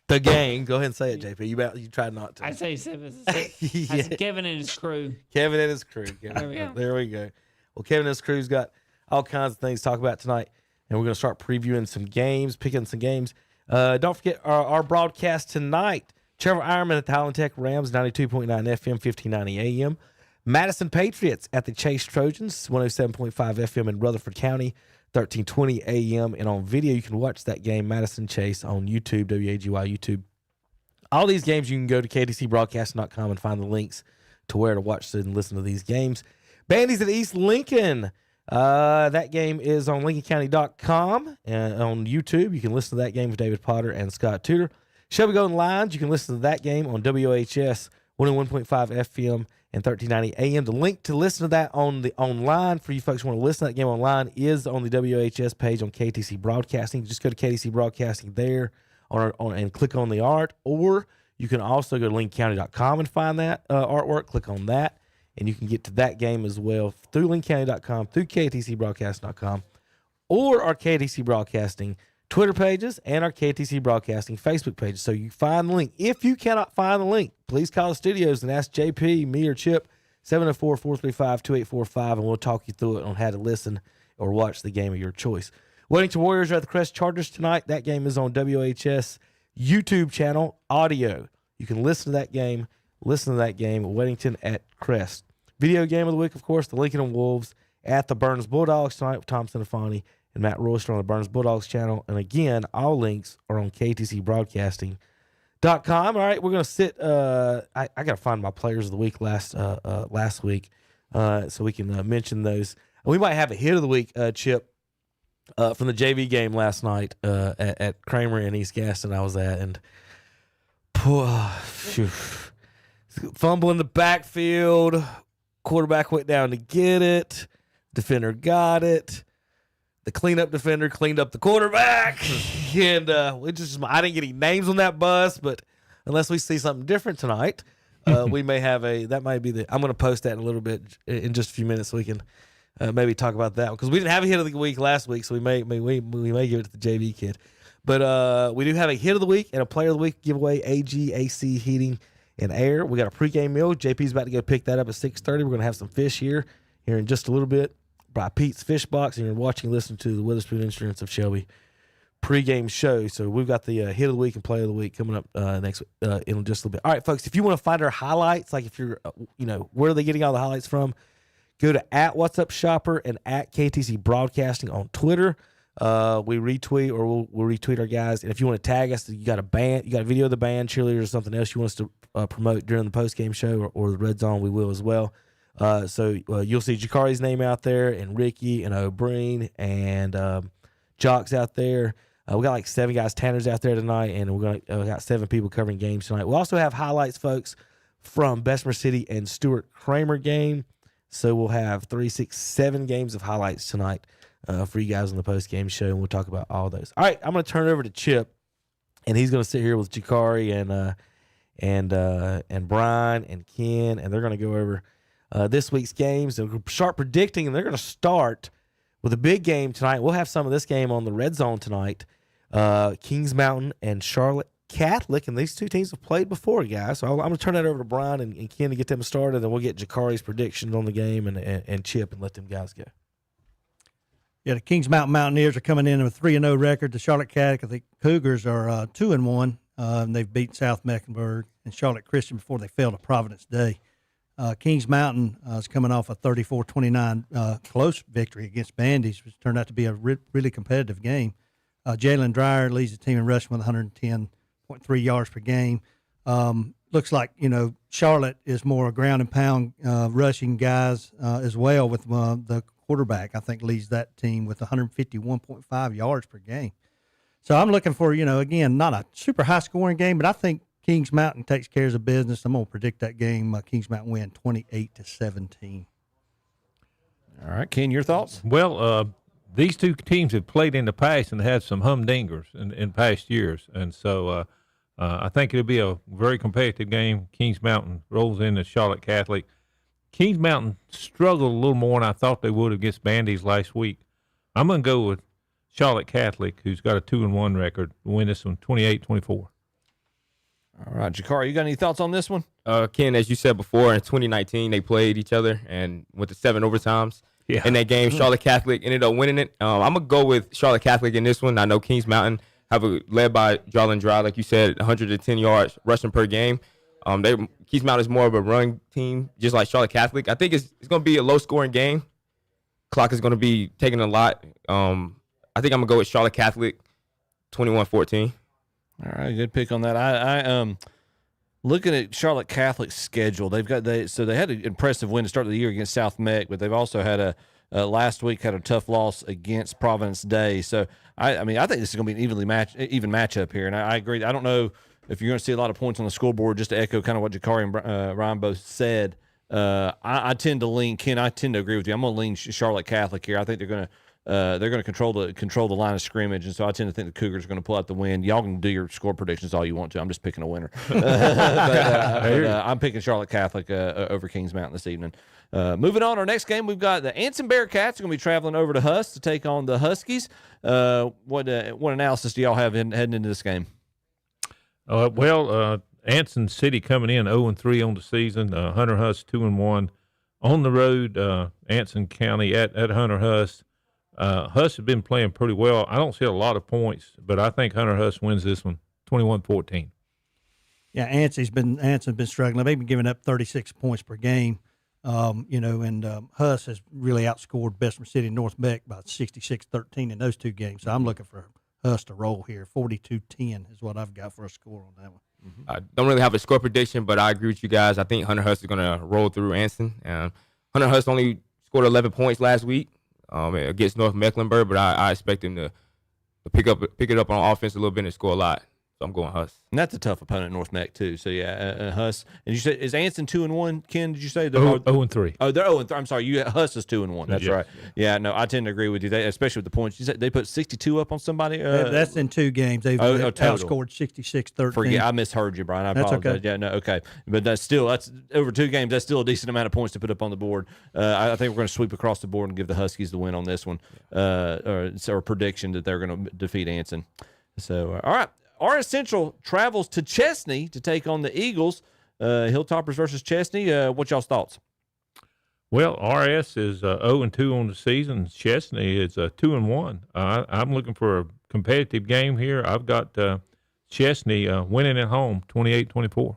the gang. Go ahead and say it, JP. You tried not to. I say seven. Yeah. I said Kevin and his crew. Kevin and his crew. There we go. Well, Kevin and his crew's got all kinds of things to talk about tonight, and we're going to start previewing some games, picking some games. Don't forget our broadcast tonight. Trevor Ironman at the Highland Tech Rams, 92.9 FM, 1590 AM. Madison Patriots at the Chase Trojans, 107.5 FM in Rutherford County, 1320 AM. And on video, you can watch that game, Madison Chase, on YouTube, WAGY YouTube. All these games, you can go to KDCBroadcasting.com and find the links to where to watch and listen to these games. Bandy's at East Lincoln. That game is on LincolnCounty.com and on YouTube. You can listen to that game with David Potter and Scott Tudor. Shelby Golden Lions, you can listen to that game on WOHS 101.5 FM and 1390 AM. The link to listen to that on the online for you folks who want to listen to that game online is on the WHS page on KTC Broadcasting. Just go to KTC Broadcasting there and click on the art, or you can also go to LincolnCounty.com and find that artwork. Click on that, and you can get to that game as well through LincolnCounty.com, through KTCBroadcasting.com, or our KTC Broadcasting Twitter pages and our KTC Broadcasting Facebook pages. So you find the link. If you cannot find the link, please call the studios and ask JP, me, or Chip, 704-435-2845, and we'll talk you through it on how to listen or watch the game of your choice. Weddington Warriors are at the Crest Chargers tonight. That game is on WHS YouTube channel, audio. You can listen to that game, Weddington at Crest. Video game of the week, of course, the Lincoln Wolves at the Burns Bulldogs tonight with Tom Sinafani and Matt Royster on the Burns Bulldogs channel. And again, all links are on KTCBroadcasting.com. All right, we're going to sit. I got to find my players of the week last week so we can mention those. We might have a hit of the week, Chip, from the JV game last night at Kramer and East Gaston I was at. And fumble in the backfield. Quarterback went down to get it. Defender got it. The cleanup defender cleaned up the quarterback, and I didn't get any names on that bus, but unless we see something different tonight, we may have I'm going to post that in a little bit in just a few minutes so we can maybe talk about that, because we didn't have a hit of the week last week, so we may give it to the JV kid. But we do have a hit of the week and a player of the week giveaway, AC Heating and Air. We got a pregame meal. JP's about to go pick that up at 6:30. We're going to have some fish here in just a little bit by Pete's Fish Box, and you're watching and listening to the Witherspoon Insurance of Shelby pregame show. So we've got the hit of the week and play of the week coming up next in just a little bit. All right, folks, if you want to find our highlights, like if you're, where are they getting all the highlights from? Go to @WhatsUpShopper and @KTC Broadcasting on Twitter. We retweet, or we'll retweet our guys. And if you want to tag us, you got a video of the band, cheerleaders, or something else you want us to promote during the postgame show or the Red Zone, we will as well. So you'll see Jakari's name out there, and Ricky and O'Brien and Jock's out there. We got like 7 guys. Tanner's out there tonight, and we got 7 people covering games tonight. We'll also have highlights, folks, from Bessemer City and Stuart Kramer game. So we'll have 3, 6, 7 games of highlights tonight for you guys on the post-game show, and we'll talk about all those. All right, I'm going to turn it over to Chip, and he's going to sit here with Jakari and Brian and Ken, and they're going to go over this week's games and start predicting, and they're going to start with a big game tonight. We'll have some of this game on the Red Zone tonight. Kings Mountain and Charlotte Catholic, and these two teams have played before, guys. So I'm going to turn that over to Brian and Ken to get them started, and then we'll get Jakari's predictions on the game and Chip and let them guys go. Yeah, the Kings Mountain Mountaineers are coming in with a 3-0 record. The Charlotte Catholic Cougars are 2-1. And they've beat South Mecklenburg and Charlotte Christian before they fell to Providence Day. Kings Mountain is coming off a 34-29 close victory against Bandy's, which turned out to be a really competitive game. Jalen Dreyer leads the team in rushing with 110.3 yards per game. Looks like, Charlotte is more a ground and pound rushing guys as well, with the quarterback, I think, leads that team with 151.5 yards per game. So I'm looking for, again, not a super high scoring game, but I think Kings Mountain takes care of business. I'm going to predict that game. Kings Mountain win 28-17. All right, Ken, your thoughts? Well, these two teams have played in the past and had some humdingers in past years, and so I think it'll be a very competitive game. Kings Mountain rolls into Charlotte Catholic. Kings Mountain struggled a little more than I thought they would against Bandy's last week. I'm going to go with Charlotte Catholic, who's got a 2-1 record, to win this one 28-24. All right, Jakari, you got any thoughts on this one? Ken, as you said before, in 2019, they played each other and went to 7 overtimes. Yeah. In that game, Charlotte Catholic ended up winning it. I'm going to go with Charlotte Catholic in this one. I know Kings Mountain led by Jalen Dry, like you said, 110 yards rushing per game. Kings Mountain is more of a run team, just like Charlotte Catholic. I think it's going to be a low-scoring game. Clock is going to be taking a lot. I think I'm going to go with Charlotte Catholic, 21-14. All right, good pick on that. Looking at Charlotte Catholic's schedule, they had an impressive win to start the year against South Meck, but they've also had last week had a tough loss against Providence Day. So I think this is going to be an even matchup here, and I agree. I don't know if you're going to see a lot of points on the scoreboard. Just to echo kind of what Jakari and Ryan both said, I tend to lean Ken. I tend to agree with you. I'm going to lean Charlotte Catholic here. I think they're going to control the line of scrimmage, and so I tend to think the Cougars are going to pull out the win. Y'all can do your score predictions all you want to. I'm just picking a winner. I'm picking Charlotte Catholic over Kings Mountain this evening. Moving on, our next game, we've got the Anson Bearcats going to be traveling over to Huss to take on the Huskies. What analysis do y'all have heading into this game? Anson City coming in 0-3 on the season. Hunter Huss 2-1 on the road. Anson County at Hunter Huss. Huss has been playing pretty well. I don't see a lot of points, but I think Hunter Huss wins this one, 21-14. Yeah, Anson's been struggling. They've been giving up 36 points per game. And Huss has really outscored Bessemer City and North Beck by 66-13 in those two games. So I'm looking for Huss to roll here. 42-10 is what I've got for a score on that one. Mm-hmm. I don't really have a score prediction, but I agree with you guys. I think Hunter Huss is going to roll through Anson. Hunter Huss only scored 11 points last week against North Mecklenburg, but I expect him to pick it up on offense a little bit and score a lot. So I'm going Huss. And that's a tough opponent, North Meck, too. So, Huss. And you said, is Anson 2-1, Ken? Did you say? 0-3. Oh, they're 0-3. I'm sorry. Huss is 2-1. That's right. Yeah, no, I tend to agree with you, especially with the points. You said they put 62 up on somebody? That's in two games. They've outscored 66-13. I misheard you, Brian. I apologize. That's okay. Yeah, no, okay. But that's over two games. That's still a decent amount of points to put up on the board. I think we're going to sweep across the board and give the Huskies the win on this one, or prediction that they're going to defeat Anson. So, all right. RS Central travels to Chesney to take on the Eagles. Hilltoppers versus Chesney. What's y'all's thoughts? Well, RS is 0-2 on the season. Chesney is 2-1. I'm looking for a competitive game here. I've got Chesney winning at home, 28-24.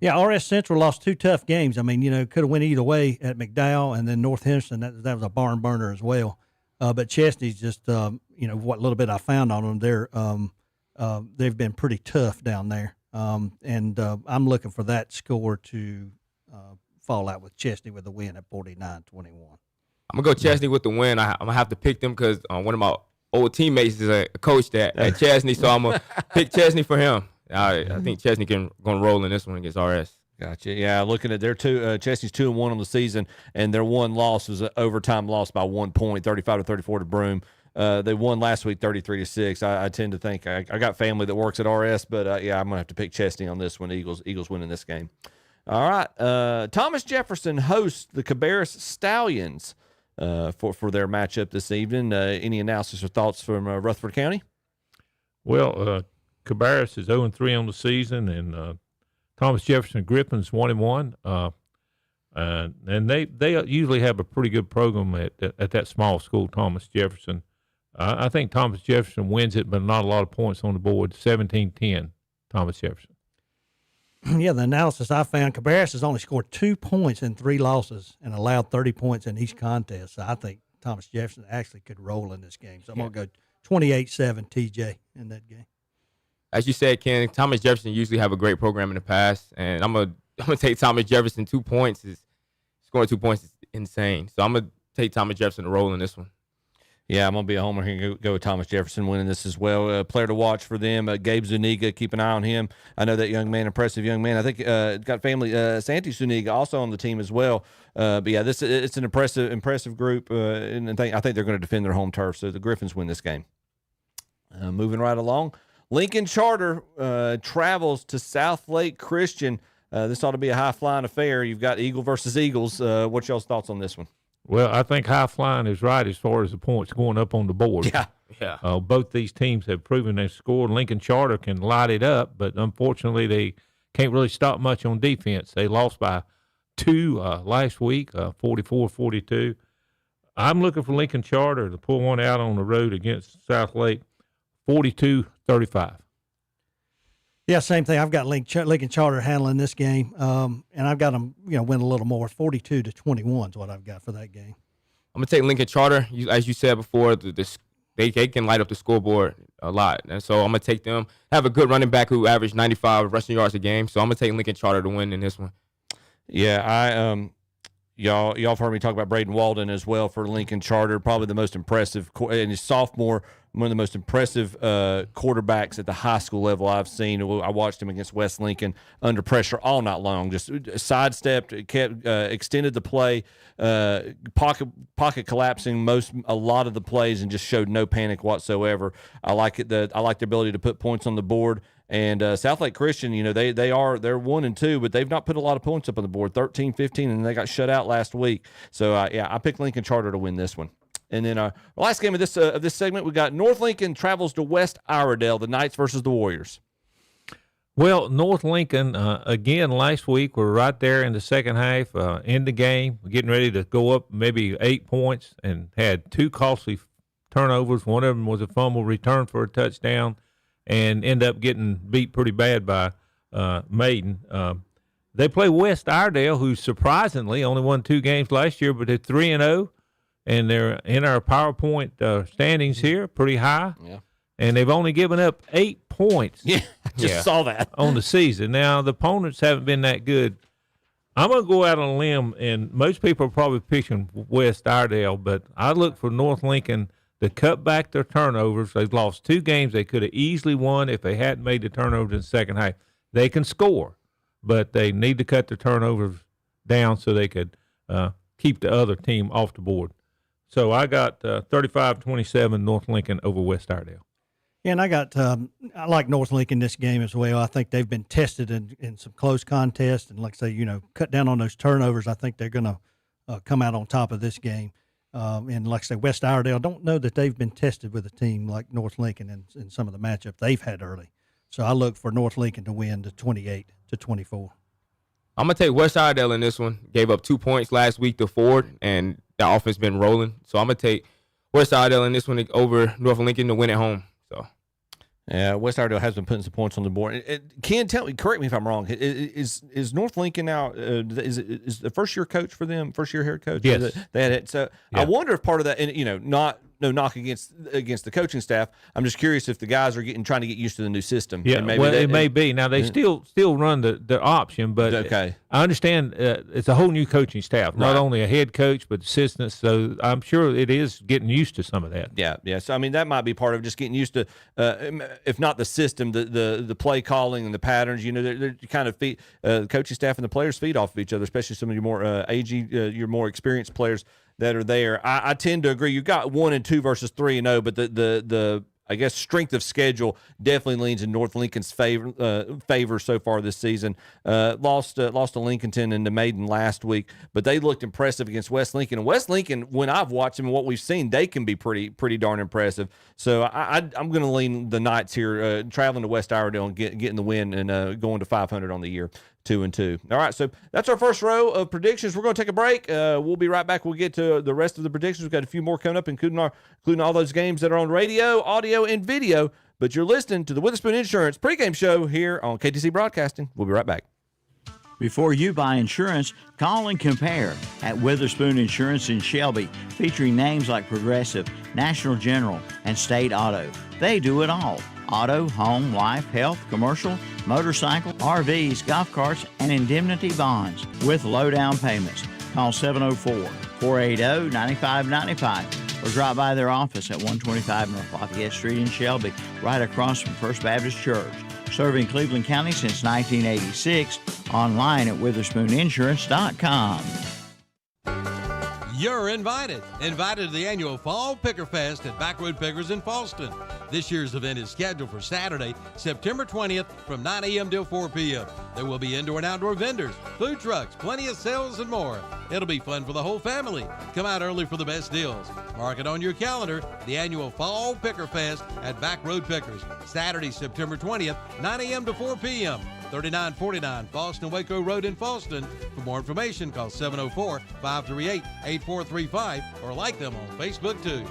Yeah, RS Central lost two tough games. I mean, could have went either way at McDowell and then North Henderson. That was a barn burner as well. But Chesney's just, what little bit I found on them, they've been pretty tough down there. And I'm looking for that score to fall out with Chesney with a win at 49-21. I'm going to go Chesney with the win. I'm going to have to pick them because one of my old teammates is a coach at Chesney, so I'm going to pick Chesney for him. I think Chesney going to roll in this one against RS. Gotcha. Yeah, looking at their Chesney's 2-1 on the season, and their one loss was an overtime loss by 1 point, 35-34 to Broome. They won last week 33-6. I tend to think I got family that works at RS, but I'm going to have to pick Chesney on this one. Eagles winning this game. All right. Thomas Jefferson hosts the Cabarrus Stallions for their matchup this evening. Any analysis or thoughts from Rutherford County? Well, Cabarrus is 0-3 on the season, and Thomas Jefferson Griffin's 1-1. And they usually have a pretty good program at that small school, Thomas Jefferson. I think Thomas Jefferson wins it, but not a lot of points on the board. 17-10, Thomas Jefferson. Yeah, the analysis I found, Cabarrus has only scored 2 points in 3 losses and allowed 30 points in each contest. So I think Thomas Jefferson actually could roll in this game. So I'm going to go 28-7 TJ in that game. As you said, Ken, Thomas Jefferson usually have a great program in the past, and I'm gonna take Thomas Jefferson 2 points. Scoring 2 points is insane. So I'm gonna take Thomas Jefferson to roll in this one. Yeah, I'm going to be a homer here and go with Thomas Jefferson winning this as well. Player to watch for them, Gabe Zuniga, keep an eye on him. I know that young man, impressive young man. I think got family, Santi Zuniga also on the team as well. But yeah, it's an impressive group, and I think they're going to defend their home turf. So the Griffins win this game. Moving right along, Lincoln Charter travels to South Lake Christian. This ought to be a high-flying affair. You've got Eagle versus Eagles. What's y'all's thoughts on this one? Well, I think high flying is right as far as the points going up on the board. Yeah. Both these teams have proven they scored. Lincoln Charter can light it up, but unfortunately they can't really stop much on defense. They lost by 2 last week, 44-42. I'm looking for Lincoln Charter to pull one out on the road against South Lake, 42-35. Yeah, same thing. I've got Lincoln Charter handling this game, and I've got them, win a little more. 42-21 is what I've got for that game. I'm gonna take Lincoln Charter. As you said before, the they can light up the scoreboard a lot. And so I'm going to take them. Have a good running back who averaged 95 rushing yards a game. So I'm going to take Lincoln Charter to win in this one. Yeah, y'all have heard me talk about Braden Walden as well for Lincoln Charter, probably the most impressive, and his sophomore, one of the most impressive quarterbacks at the high school level I've seen. I watched him against West Lincoln under pressure all night long, just sidestepped, kept extended the play, pocket collapsing a lot of the plays, and just showed no panic whatsoever. I like it. I like the ability to put points on the board. And Southlake Christian, they're 1-2, but they've not put a lot of points up on the board, 13-15, and they got shut out last week. So I picked Lincoln Charter to win this one. And then our last game of this segment, we got North Lincoln travels to West Iredell, the Knights versus the Warriors. Well, North Lincoln, again, last week, we're right there in the second half, in the game, getting ready to go up maybe 8 points, and had 2 costly turnovers. One of them was a fumble return for a touchdown, and end up getting beat pretty bad by Maiden. They play West Iredell, who surprisingly only won 2 games last year, but they're 3-0, and they're in our PowerPoint standings here, pretty high. Yeah. And they've only given up 8 points. Yeah, I just saw that. On the season. Now, the opponents haven't been that good. I'm going to go out on a limb, and most people are probably picking West Iredell, but I look for North Lincoln to cut back their turnovers. They've lost 2 games they could have easily won if they hadn't made the turnovers in the second half. They can score, but they need to cut their turnovers down so they could keep the other team off the board. So I got 35-27 North Lincoln over West Iredell. Yeah, and I like North Lincoln this game as well. I think they've been tested in some close contests, and like I say, cut down on those turnovers. I think they're going to come out on top of this game. And like I say, West Iredell, don't know that they've been tested with a team like North Lincoln in some of the matchups they've had early. So I look for North Lincoln to win to 28-24. I'm going to take West Iredell in this one. Gave up 2 points last week to Ford, and the offense been rolling. So I'm going to take West Iredell in this one over North Lincoln to win at home. So. Yeah, West Iredell has been putting some points on the board. Ken, correct me if I'm wrong. Is North Lincoln now? Is the first year coach for them? First year head coach? Yes. They had it. So yeah. I wonder if part of that, and no knock against the coaching staff. I'm just curious if the guys are trying to get used to the new system. Yeah, it may be. Now they still run the option, but okay. I understand it's a whole new coaching staff, not only a head coach but assistants. So I'm sure it is getting used to some of that. Yeah. So I mean that might be part of just getting used to, if not the system, the play calling and the patterns. They're kind of the coaching staff and the players feed off of each other, especially some of your more your more experienced players that are there. I tend to agree. You got 1 and 2 versus 3 and 0, but the I guess strength of schedule definitely leans in North Lincoln's favor so far this season. Lost to Lincolnton and to Maiden last week, but they looked impressive against West Lincoln. And West Lincoln, when I've watched them and what we've seen, they can be pretty darn impressive. So I'm going to lean the Knights here, traveling to West Iredell and getting the win and going to 500 on the year. 2-2. All right, so that's our first row of predictions. We're going to take a break. We'll be right back. We'll get to the rest of the predictions. We've got a few more coming up, including all those games that are on radio, audio, and video. But you're listening to the Witherspoon Insurance pregame show here on KTC Broadcasting. We'll be right back. Before you buy insurance, call and compare at Witherspoon Insurance in Shelby, featuring names like Progressive, National General, and State Auto. They do it all. Auto, home, life, health, commercial, motorcycle, RVs, golf carts, and indemnity bonds with low down payments. Call 704-480-9595 or drop by their office at 125 North Lafayette Street in Shelby, right across from First Baptist Church. Serving Cleveland County since 1986. Online at WitherspoonInsurance.com. You're invited. Invited to the annual Fall Picker Fest at Backroad Pickers in Falston. This year's event is scheduled for Saturday, September 20th from 9 a.m. till 4 p.m. There will be indoor and outdoor vendors, food trucks, plenty of sales, and more. It'll be fun for the whole family. Come out early for the best deals. Mark it on your calendar, the annual Fall Picker Fest at Backroad Pickers, Saturday, September 20th, 9 a.m. to 4 p.m. 3949 Falston Waco Road in Falston. For more information, call 704-538-8435 or like them on Facebook too.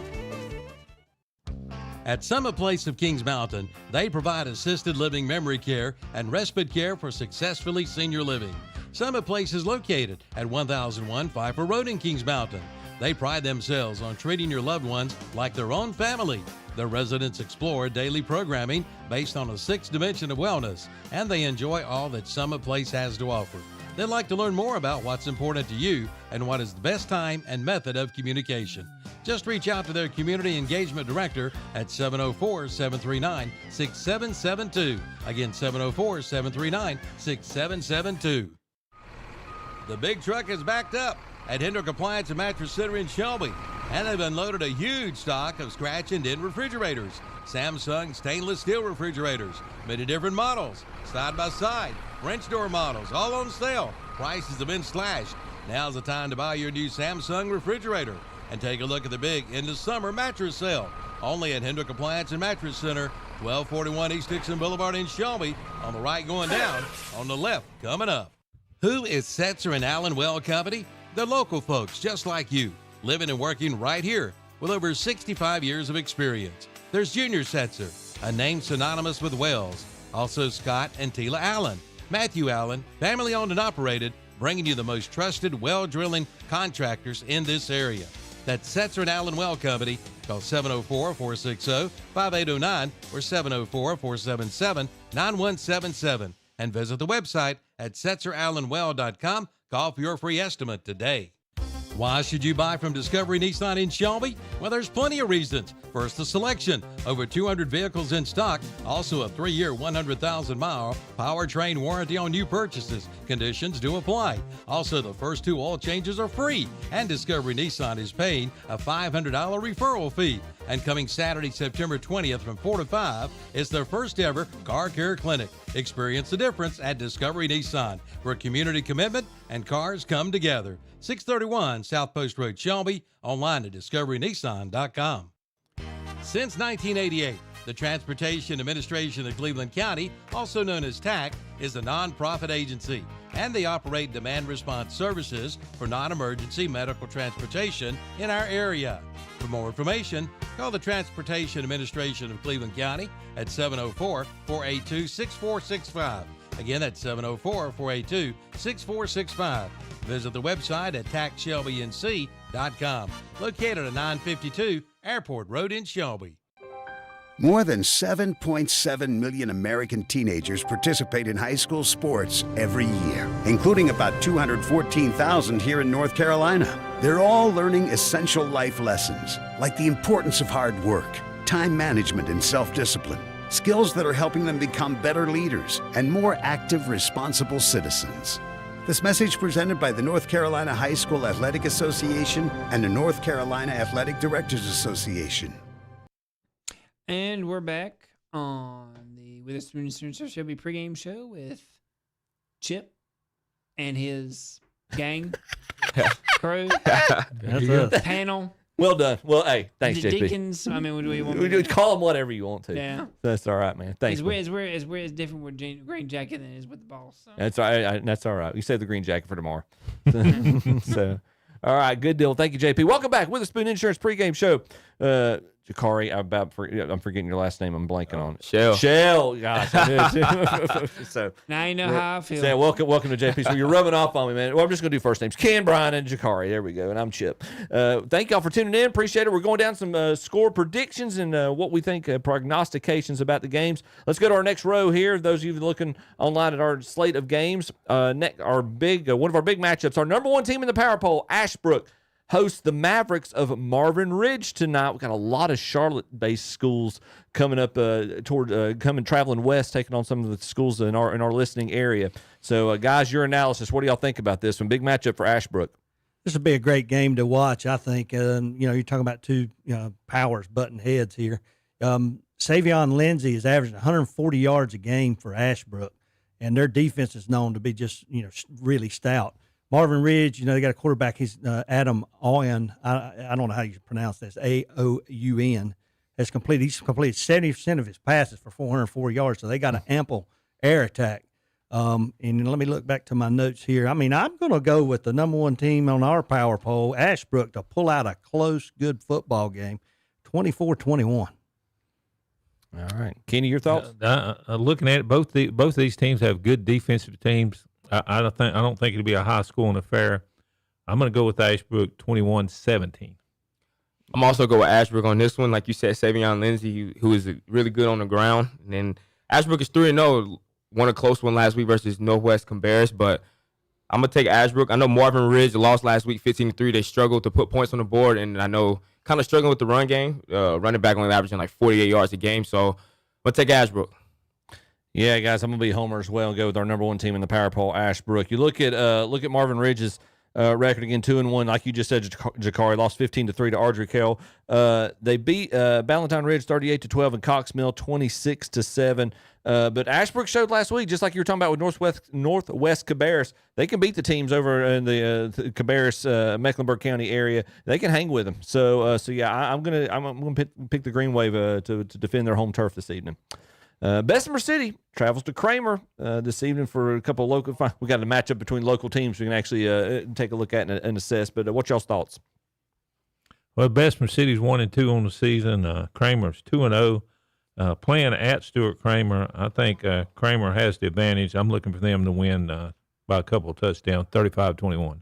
At Summit Place of Kings Mountain, they provide assisted living memory care and respite care for successfully senior living. Summit Place is located at 1001 Pfeiffer Road in Kings Mountain. They pride themselves on treating your loved ones like their own family. Their residents explore daily programming based on a 6th dimension of wellness, and they enjoy all that Summit Place has to offer. They'd like to learn more about what's important to you and what is the best time and method of communication. Just reach out to their Community Engagement Director at 704-739-6772. Again, 704-739-6772. The big truck is backed up at Hendrick Appliance and Mattress Center in Shelby, and they've unloaded a huge stock of scratch and dent refrigerators, Samsung stainless steel refrigerators, many different models, side by side, French door models, all on sale. Prices have been slashed. Now's the time to buy your new Samsung refrigerator and take a look at the big end of summer mattress sale, only at Hendrick Appliance and Mattress Center, 1241 East Dixon Boulevard in Shelby. On the right going down, on the left coming up. Who is Setzer and Allen Well Company? They're local folks just like you, living and working right here with over 65 years of experience. There's Junior Setzer, a name synonymous with Wells. Also Scott and Tila Allen. Matthew Allen, family owned and operated, bringing you the most trusted well drilling contractors in this area. That's Setzer and Allen Well Company. Call 704-460-5809 or 704-477-9177 and visit the website at setzerallenwell.com. Call for your free estimate today. Why should you buy from Discovery Nissan in Shelby? Well, there's plenty of reasons. First, the selection. Over 200 vehicles in stock. Also a 3-year, 100,000-mile powertrain warranty on new purchases. Conditions do apply. Also, the first 2 oil changes are free. And Discovery Nissan is paying a $500 referral fee. And coming Saturday, September 20th from 4 to 5 is their first ever car care clinic. Experience the difference at Discovery Nissan, where community commitment and cars come together. 631 South Post Road, Shelby, online at discoverynissan.com. Since 1988, the Transportation Administration of Cleveland County, also known as TAC, is a nonprofit agency, and they operate demand response services for non-emergency medical transportation in our area. For more information, call the Transportation Administration of Cleveland County at 704-482-6465. Again, that's 704-482-6465. Visit the website at tacshelbync.com, located at 952 Airport Road in Shelby. More than 7.7 million American teenagers participate in high school sports every year, including about 214,000 here in North Carolina. They're all learning essential life lessons, like the importance of hard work, time management, and self-discipline. Skills that are helping them become better leaders and more active, responsible citizens. This message presented by the North Carolina High School Athletic Association and the North Carolina Athletic Directors Association. And we're back on the Witherspoon Shelby pregame show with Chip and his gang, crew, panel. Well done. Well, hey, thanks, the JP. Deacons. I mean, what do we want? We call them whatever you want to. Yeah, that's all right, man. Thanks. It's different with Green Jacket than it is with the boss. So. That's all right. That's all right. You save the Green Jacket for tomorrow. So, all right, good deal. Thank you, JP. Welcome back. Witherspoon Insurance pregame show. Jakari, I'm forgetting your last name. I'm blanking on it. Shell. Gosh. So now you know how I feel. So welcome to JP. So you're rubbing off on me, man. Well, I'm just going to do first names. Ken, Brian, and Jakari. There we go. And I'm Chip. Thank y'all for tuning in. Appreciate it. We're going down some score predictions and what we think prognostications about the games. Let's go to our next row here. Those of you looking online at our slate of games, one of our big matchups, our number 1 team in the power poll, Ashbrook, hosts the Mavericks of Marvin Ridge tonight. We've got a lot of Charlotte-based schools coming up traveling west, taking on some of the schools in our listening area. So, guys, your analysis, what do y'all think about this one? Big matchup for Ashbrook. This will be a great game to watch, I think. You're talking about two powers butting heads here. Savion Lindsay is averaging 140 yards a game for Ashbrook, and their defense is known to be just really stout. Marvin Ridge, they got a quarterback. He's Adam Owen. I don't know how you pronounce this. Aoun he's completed 70% of his passes for 404 yards. So they got an ample air attack. And let me look back to my notes here. I mean, I'm going to go with the number 1 team on our power poll, Ashbrook, to pull out a close, good football game, 24-21. All right, Kenny, your thoughts? Looking at it, both of these teams have good defensive teams. I don't think it'll be a high-scoring affair. I'm going to go with Ashbrook 21-17. I'm also go with Ashbrook on this one. Like you said, Savion Lindsay, who is really good on the ground. And then Ashbrook is 3-0, won a close one last week versus Northwest Combarris, but I'm going to take Ashbrook. I know Marvin Ridge lost last week 15-3. They struggled to put points on the board, and I know kind of struggling with the run game. Running back only averaging like 48 yards a game, so I'm going to take Ashbrook. Yeah, guys, I'm going to be Homer as well and go with our number one team in the Power Poll, Ashbrook. You look at Marvin Ridge's record again, 2-1. Like you just said, Jakari lost 15-3 to Ardrey Kell. They beat Ballantyne Ridge 38-12 and Cox Mill 26-7. But Ashbrook showed last week, just like you were talking about with Northwest Cabarrus, they can beat the teams over in the Cabarrus, Mecklenburg County area. They can hang with them. So yeah, I'm gonna pick the Green Wave to defend their home turf this evening. Bessemer City travels to Kramer this evening for a couple of local. We got a matchup between local teams we can actually take a look at and assess. But what's y'all's thoughts? Well, Bessemer City's 1-2 on the season. Kramer's 2-0. Playing at Stuart Kramer, I think Kramer has the advantage. I'm looking for them to win by a couple of touchdowns, 35-21.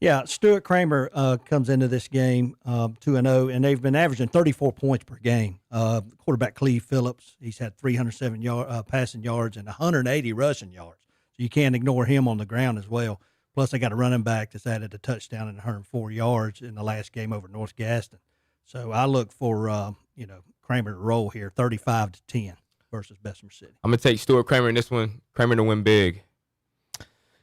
Yeah, Stuart Kramer comes into this game 2-0, and they've been averaging 34 points per game. Quarterback Cleve Phillips, he's had 307 passing yards and 180 rushing yards. So you can't ignore him on the ground as well. Plus, they got a running back that's added a touchdown and 104 yards in the last game over North Gaston. So I look for Kramer to roll here, 35-10 versus Bessemer City. I'm gonna take Stuart Kramer in this one. Kramer to win big.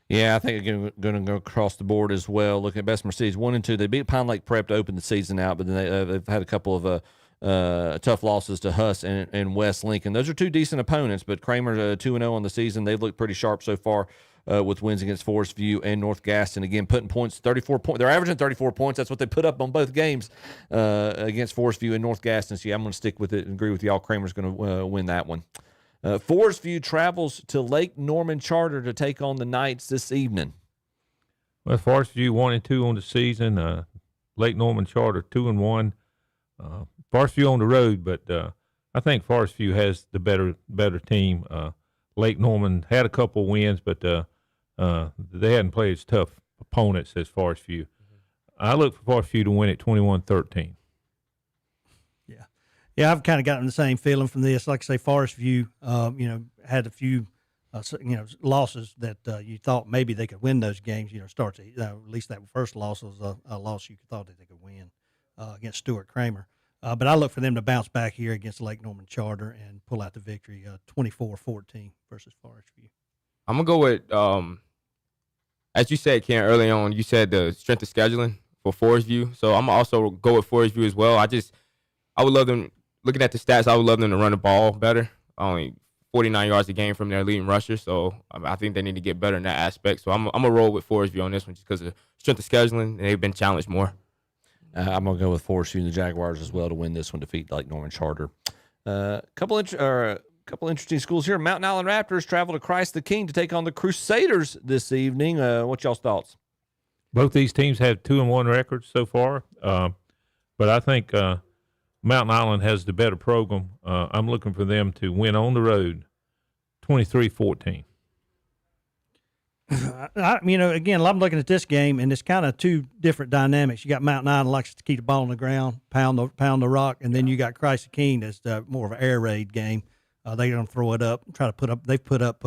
Yeah, I think they're going to go across the board as well. Looking at Bessemer City's 1-2, they beat Pine Lake Prep to open the season out, but then they've had a couple of tough losses to Huss and West Lincoln. Those are two decent opponents, but Kramer 2-0 on the season. They've looked pretty sharp so far with wins against Forest View and North Gaston. Again, putting points, 34 points. They're averaging 34 points. That's what they put up on both games against Forest View and North Gaston. So yeah, I'm going to stick with it and agree with y'all. Kramer's going to win that one. Forest View travels to Lake Norman Charter to take on the Knights this evening. Well, Forest View 1-2 on the season. Lake Norman Charter 2-1. Forest View on the road, but I think Forest View has the better team. Lake Norman had a couple wins, but they hadn't played as tough opponents as Forest View. I look for Forest View to win at 21-13. Yeah, I've kind of gotten the same feeling from this. Like I say, Forest View, had a few, losses that you thought maybe they could win those games. At least that first loss was a loss you thought that they could win against Stuart Kramer. But I look for them to bounce back here against Lake Norman Charter and pull out the victory, 24-14 versus Forest View. I'm gonna go with, as you said, Ken, early on. You said the strength of scheduling for Forest View, so I'm gonna also go with Forest View as well. I would love them. Looking at the stats, I would love them to run the ball better. Only 49 yards a game from their leading rusher, so I think they need to get better in that aspect. So I'm going to roll with Forest View on this one just because of strength of scheduling, and they've been challenged more. I'm going to go with Forest View and the Jaguars as well to win this one, defeat Lake Norman Charter. Couple interesting schools here. Mountain Island Raptors travel to Christ the King to take on the Crusaders this evening. What's y'all's thoughts? Both these teams have 2-1 records so far, but I think Mountain Island has the better program. I'm looking for them to win on the road, 23-14. Again, I'm looking at this game, and it's kind of two different dynamics. You got Mountain Island likes to keep the ball on the ground, pound the rock, and then you got Christ the King that's more of an air raid game. They're going to throw it up, try to put up. They've put up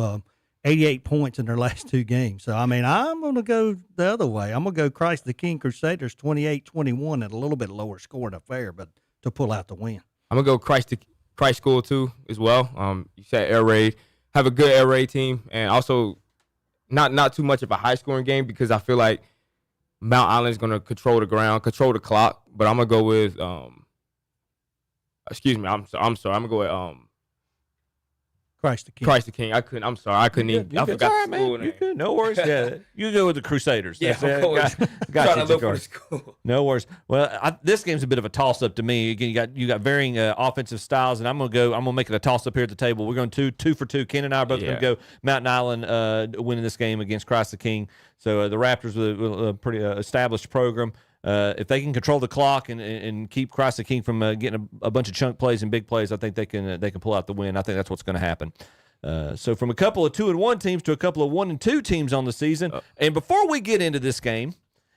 88 points in their last two games. So, I'm going to go the other way. I'm going to go Christ the King Crusaders 28-21 at a little bit lower scoring affair, but to pull out the win. I'm going to go Christ School, too, as well. You said air raid. Have a good air raid team, and also not too much of a high-scoring game because I feel like Mount Island is going to control the ground, control the clock, but I'm going to go with excuse me, I'm sorry. I'm going to go with Christ the King. Christ the King. I couldn't even. I forgot the school name. You good. No worries. Yeah, you go with the Crusaders. Yeah, got trying you, to look for the school. No worries. Well, this game's a bit of a toss-up to me. Again, you got varying offensive styles, and I'm gonna make it a toss-up here at the table. We're going two for two. Ken and I are both going to go Mountain Island winning this game against Christ the King. So the Raptors with a pretty established program. If they can control the clock and keep Christ the King from getting a bunch of chunk plays and big plays, I think they can pull out the win. I think that's what's going to happen. So from a couple of 2-1 teams to a couple of 1-2 teams on the season. And before we get into this game,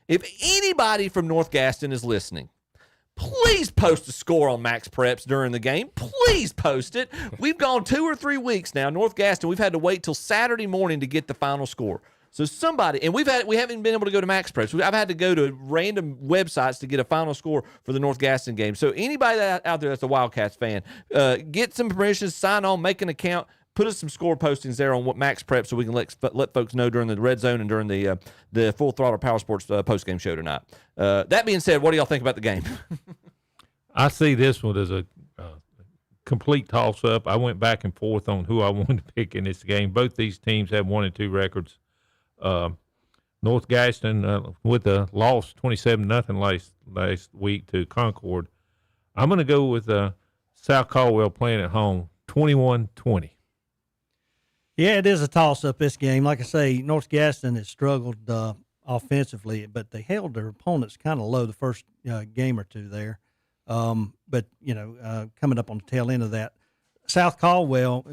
if anybody from North Gaston is listening, please post a score on Max Preps during the game. Please post it. We've gone 2 or 3 weeks now. North Gaston, we've had to wait till Saturday morning to get the final score. So somebody, and we haven't been able to go to Max Preps. I've had to go to random websites to get a final score for the North Gaston game. So anybody out there that's a Wildcats fan, get some permission, sign on, make an account, put us some score postings there on what Max Prep so we can let folks know during the Red Zone and during the Full Throttle Power Sports post-game show tonight. That being said, what do y'all think about the game? I see this one as a complete toss-up. I went back and forth on who I wanted to pick in this game. Both these teams have 1-2 records. North Gaston with a loss 27-0 last week to Concord. I'm going to go with South Caldwell playing at home 21-20. Yeah, it is a toss-up, this game. Like I say, North Gaston has struggled offensively, but they held their opponents kind of low the first game or two there. But, coming up on the tail end of that, South Caldwell,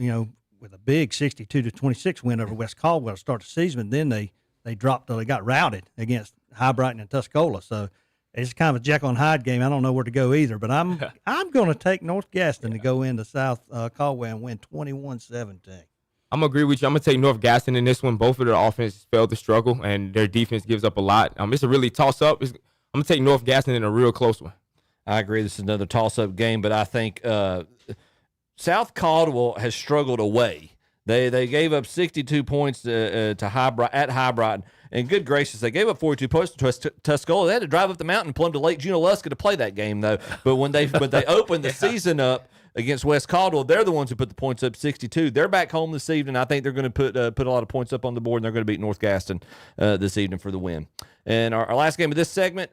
with a big 62-26 win over West Caldwell to start the season, and then they got routed against High Brighton and Tuscola. So it's kind of a Jekyll and Hyde game. I don't know where to go either, but I'm going to take North Gaston to go into South Caldwell and win 21-17. I'm going to agree with you. I'm going to take North Gaston in this one. Both of their offenses failed to struggle, and their defense gives up a lot. It's a really toss-up. I'm going to take North Gaston in a real close one. I agree. This is another toss-up game, but I think South Caldwell has struggled away. They gave up 62 points at High Brighton, and good gracious, they gave up 42 points to Tuscola. They had to drive up the mountain and plumb to Lake Junaluska to play that game, though. But when they opened the season up against West Caldwell, they're the ones who put the points up 62. They're back home this evening. I think they're going to put a lot of points up on the board, and they're going to beat North Gaston this evening for the win. And our last game of this segment.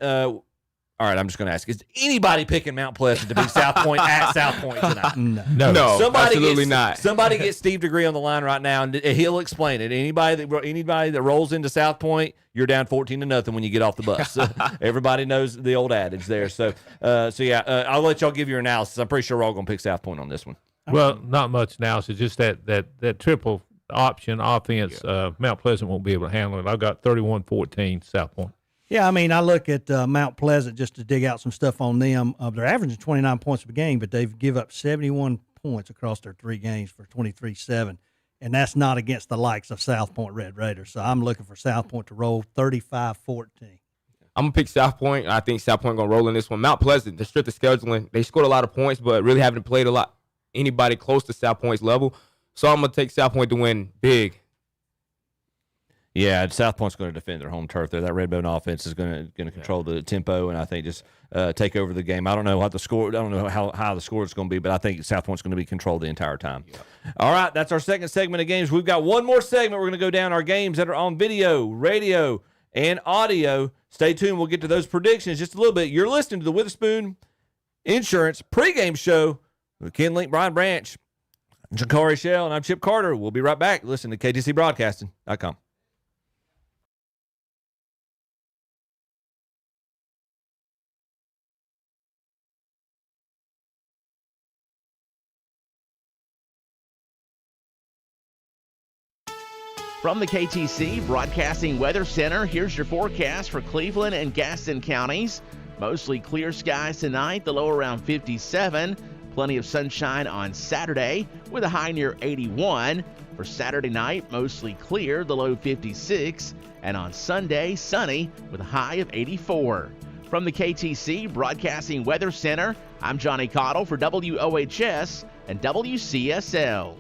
All right, I'm just going to ask: is anybody picking Mount Pleasant to beat South Point at South Point tonight? No, absolutely not. Somebody get Steve Degree on the line right now, and he'll explain it. Anybody that rolls into South Point, you're down 14-0 when you get off the bus. Everybody knows the old adage there. So I'll let y'all give your analysis. I'm pretty sure we're all going to pick South Point on this one. Well, not much analysis. Just that triple option offense. Mount Pleasant won't be able to handle it. I've got 31-14 South Point. Yeah, I look at Mount Pleasant just to dig out some stuff on them. They're averaging 29 points per game, but they've give up 71 points across their 3 games for 23-7, and that's not against the likes of South Point Red Raiders. So I'm looking for South Point to roll 35-14. I'm going to pick South Point. I think South Point going to roll in this one. Mount Pleasant, the strength of scheduling, they scored a lot of points, but really haven't played anybody close to South Point's level. So I'm going to take South Point to win big. Yeah, South Point's going to defend their home turf there. That Redbone offense is going to control the tempo and I think just take over the game. I don't know how the score is going to be, but I think South Point's going to be controlled the entire time. Yeah. All right, that's our second segment of games. We've got one more segment. We're going to go down our games that are on video, radio, and audio. Stay tuned. We'll get to those predictions just a little bit. You're listening to the Witherspoon Insurance pregame show with Ken Link, Brian Branch, Jakari Shell, and I'm Chip Carter. We'll be right back. Listen to KTCBroadcasting.com. From the KTC Broadcasting Weather Center, here's your forecast for Cleveland and Gaston counties. Mostly clear skies tonight, the low around 57. Plenty of sunshine on Saturday with a high near 81. For Saturday night, mostly clear, the low 56. And on Sunday, sunny with a high of 84. From the KTC Broadcasting Weather Center, I'm Johnny Cottle for WOHS and WCSL.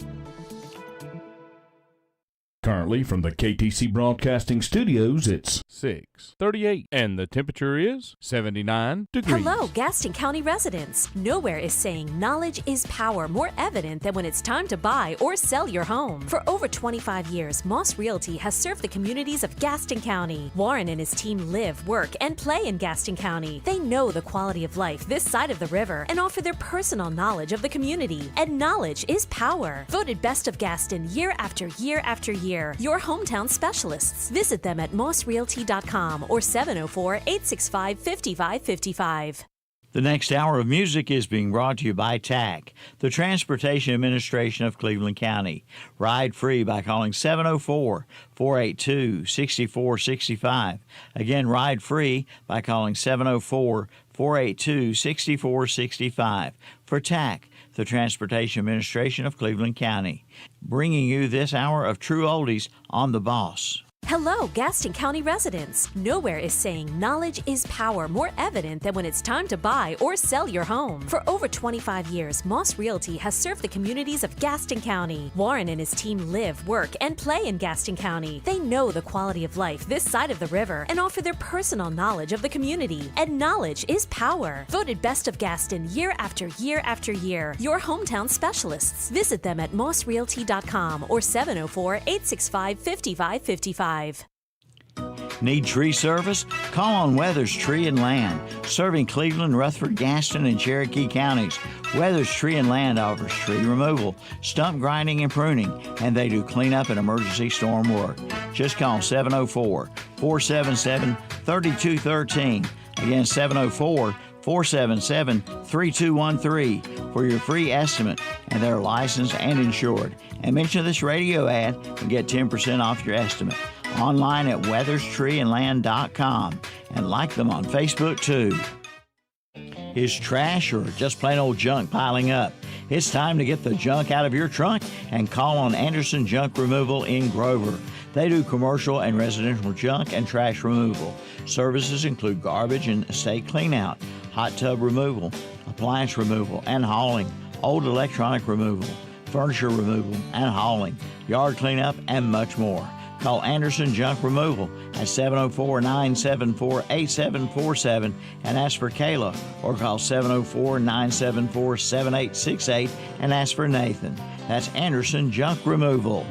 Currently from the KTC Broadcasting Studios, it's 6:38, and the temperature is 79 degrees. Hello, Gaston County residents. Nowhere is saying knowledge is power more evident than when it's time to buy or sell your home. For over 25 years, Moss Realty has served the communities of Gaston County. Warren and his team live, work, and play in Gaston County. They know the quality of life this side of the river and offer their personal knowledge of the community. And knowledge is power. Voted best of Gaston year after year after year. Your hometown specialists. Visit them at mossrealty.com or 704-865-5555. The next hour of music is being brought to you by TAC, the Transportation Administration of Cleveland County. Ride free by calling 704-482-6465. Again, ride free by calling 704-482-6465. For TAC, the Transportation Administration of Cleveland County. Bringing you this hour of True Oldies on The Boss. Hello, Gaston County residents. Nowhere is saying knowledge is power more evident than when it's time to buy or sell your home. For over 25 years, Moss Realty has served the communities of Gaston County. Warren and his team live, work, and play in Gaston County. They know the quality of life this side of the river and offer their personal knowledge of the community. And knowledge is power. Voted Best of Gaston year after year after year. Your hometown specialists. Visit them at mossrealty.com or 704-865-5555. Need tree service? Call on Weathers Tree and Land, serving Cleveland, Rutherford, Gaston, and Cherokee counties. Weathers Tree and Land offers tree removal, stump grinding, and pruning, and they do cleanup and emergency storm work. Just call 704-477-3213. Again, 704-477-3213 for your free estimate, and they're licensed and insured. And mention this radio ad and get 10% off your estimate. Online at weatherstreeandland.com, and like them on Facebook too. Is trash or just plain old junk piling up? It's time to get the junk out of your trunk and call on Anderson Junk Removal in Grover. They do commercial and residential junk and trash removal. Services include garbage and estate cleanout, hot tub removal, appliance removal and hauling, old electronic removal, furniture removal and hauling, yard cleanup, and much more. Call Anderson Junk Removal at 704-974-8747 and ask for Kayla, or call 704-974-7868 and ask for Nathan. That's Anderson Junk Removal.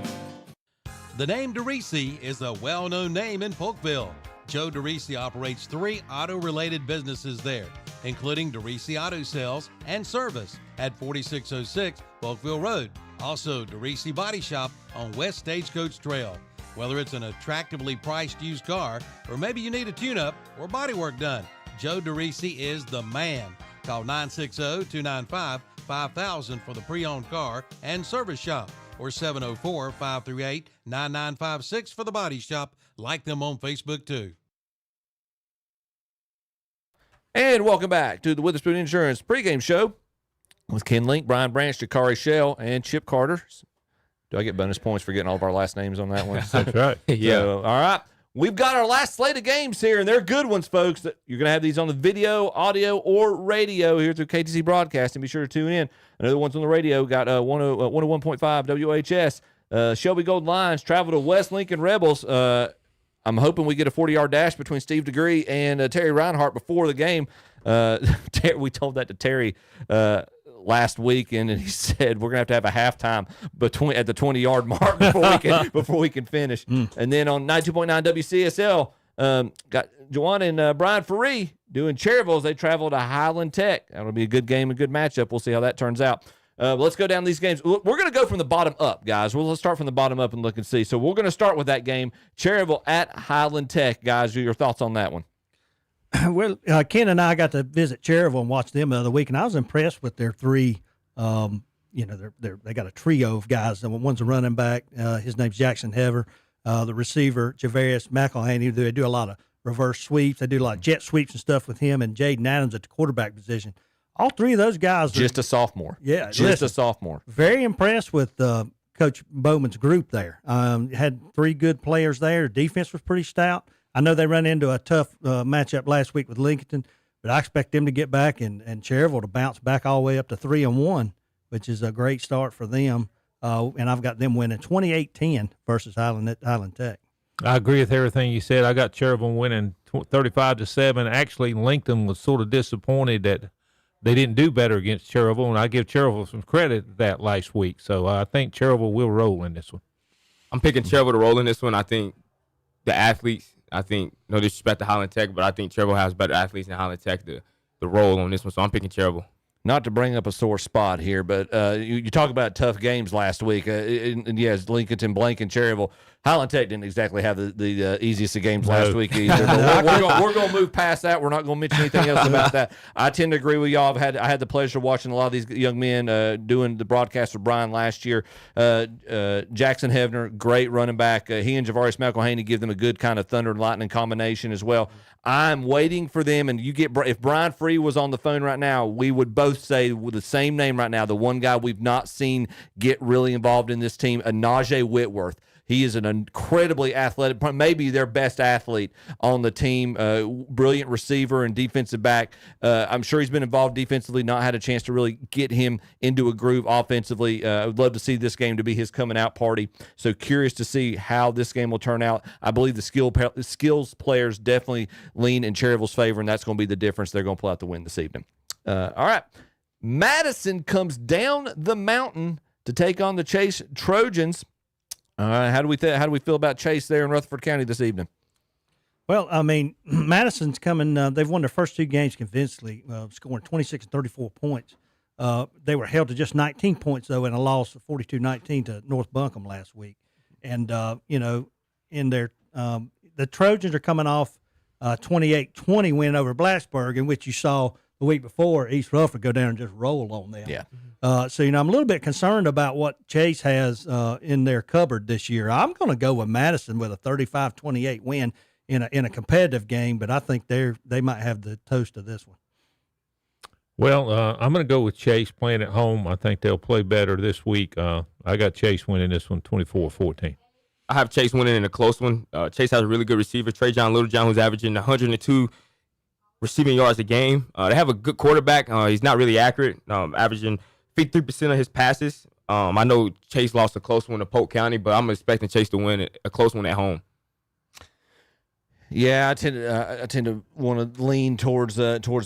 The name DeRisi is a well-known name in Polkville. Joe DeRisi operates 3 auto-related businesses there, including DeRisi Auto Sales and Service at 4606 Polkville Road. Also, DeRisi Body Shop on West Stagecoach Trail. Whether it's an attractively priced used car, or maybe you need a tune-up or body work done, Joe DeRisi is the man. Call 960-295-5000 for the pre-owned car and service shop, or 704-538-9956 for the body shop. Like them on Facebook too. And welcome back to the Witherspoon Insurance pregame show with Ken Link, Brian Branch, Jakari Shell, and Chip Carter. Do I get bonus points for getting all of our last names on that one? That's right. Yeah. So, all right. We've got our last slate of games here, and they're good ones, folks. You're going to have these on the video, audio, or radio here through KTC Broadcasting. Be sure to tune in. Another ones on the radio got 101.5 WHS. Shelby Golden Lions travel to West Lincoln Rebels. I'm hoping we get a 40-yard dash between Steve Degree and Terry Reinhardt before the game. We told that to Terry last week, and he said we're gonna have a halftime at the 20-yard mark before we can finish. And then on 92.9 WCSL, got Joanna and Brian Faree doing Cherryville as they travel to Highland Tech. That'll be a good game, a good matchup. We'll see how that turns out. Let's go down these games. We're going to go from the bottom up, guys. Let's start from the bottom up and look and see. So we're going to start with that game, Cherryville at Highland Tech. Guys, your thoughts on that one? Well, Ken and I got to visit Cherryville and watch them the other week, and I was impressed with their 3. They got a trio of guys. One's a running back. His name's Jackson Hever. The receiver, Javarius McElhaney. They do a lot of reverse sweeps. They do a lot of jet sweeps and stuff with him, and Jaden Adams at the quarterback position. All 3 of those guys are just a sophomore. Yeah, a sophomore. Very impressed with Coach Bowman's group there. Had 3 good players there. Defense was pretty stout. I know they run into a tough matchup last week with Lincoln, but I expect them to get back and Cherryville to bounce back all the way up to 3-1, which is a great start for them. And I've got them winning 28-10 versus Highland Tech. I agree with everything you said. I got Cherryville winning 35-7. Actually, Lincoln was sort of disappointed that they didn't do better against Cherryville, and I give Cherryville some credit that last week. So I think Cherryville will roll in this one. I'm picking Cherryville to roll in this one. I think the athletes, no disrespect to Highland Tech, but I think Cherryville has better athletes than Highland Tech to roll on this one. So I'm picking Cherryville. not to bring up a sore spot here, but you talk about tough games last week. And yes, Lincolnton, Blank, and Cherryville. Highland Tech didn't exactly have the easiest of games last week either. But we're going to move past that. We're not going to mention anything else about that. I tend to agree with y'all. I had the pleasure of watching a lot of these young men doing the broadcast with Brian last year. Jackson Hevner, great running back. He and Javarius McElhaney give them a good kind of thunder and lightning combination as well. I'm waiting for them, and if Brian Free was on the phone right now, we would both say with the same name right now, the one guy we've not seen get really involved in this team, Najee Whitworth. He is an incredibly athletic, maybe their best athlete on the team, brilliant receiver and defensive back. I'm sure he's been involved defensively, not had a chance to really get him into a groove offensively. I would love to see this game to be his coming out party. So curious to see how this game will turn out. I believe the skills players definitely lean in Cherryville's favor, and that's going to be the difference. They're going to pull out the win this evening. All right. Madison comes down the mountain to take on the Chase Trojans. How do we feel about Chase there in Rutherford County this evening? Well, I mean, Madison's coming. They've won their first two games convincingly, scoring 26 and 34 points. They were held to just 19 points, though, in a loss of 42-19 to North Buncombe last week. And, in their the Trojans are coming off 28-20 win over Blacksburg, in which you saw the week before East Rutherford go down and just roll on them. Yeah. So, I'm a little bit concerned about what Chase has in their cupboard this year. I'm going to go with Madison with a 35-28 win in a competitive game, but I think they might have the toast of this one. Well, I'm going to go with Chase playing at home. I think they'll play better this week. I got Chase winning this one 24-14. I have Chase winning in a close one. Chase has a really good receiver, Trajan Littlejohn, who's averaging 102 receiving yards a game. They have a good quarterback. He's not really accurate, averaging 53% of his passes. I know Chase lost a close one to Polk County, but I'm expecting Chase to win a close one at home. Yeah, I tend to want to lean towards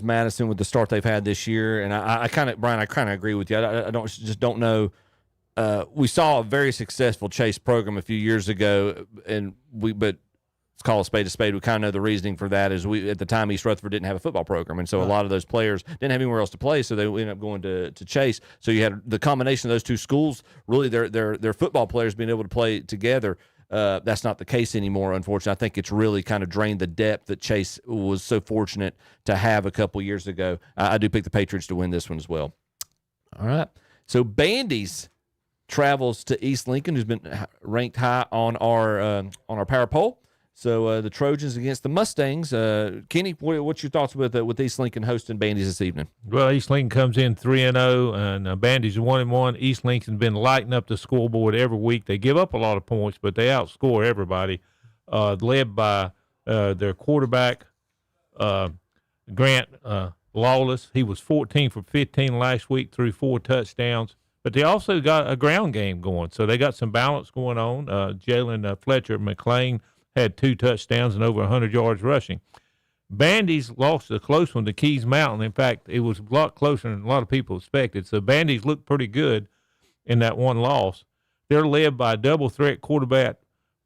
Madison with the start they've had this year, and I kind of agree with you. I don't know. We saw a very successful Chase program a few years ago, but let's call a spade. We kind of know the reasoning for that is at the time East Rutherford didn't have a football program, and so a lot of those players didn't have anywhere else to play, so they ended up going to Chase. So you had the combination of those two schools, really their football players being able to play together. That's not the case anymore, unfortunately. I think it's really kind of drained the depth that Chase was so fortunate to have a couple years ago. I do pick the Patriots to win this one as well. All right. So Bandy's travels to East Lincoln, who's been ranked high on our power poll. So the Trojans against the Mustangs. Kenny, what's your thoughts with East Lincoln hosting Bandy's this evening? Well, East Lincoln comes in 3-0, and Bandy's 1-1. East Lincoln's been lighting up the scoreboard every week. They give up a lot of points, but they outscore everybody. Led by their quarterback, Grant Lawless. He was 14 for 15 last week, threw 4 touchdowns. But they also got a ground game going, so they got some balance going on. Jalen Fletcher McLean had 2 touchdowns and over 100 yards rushing. Bandy's lost a close one to Keys Mountain. In fact, it was a lot closer than a lot of people expected. So Bandy's looked pretty good in that one loss. They're led by double-threat quarterback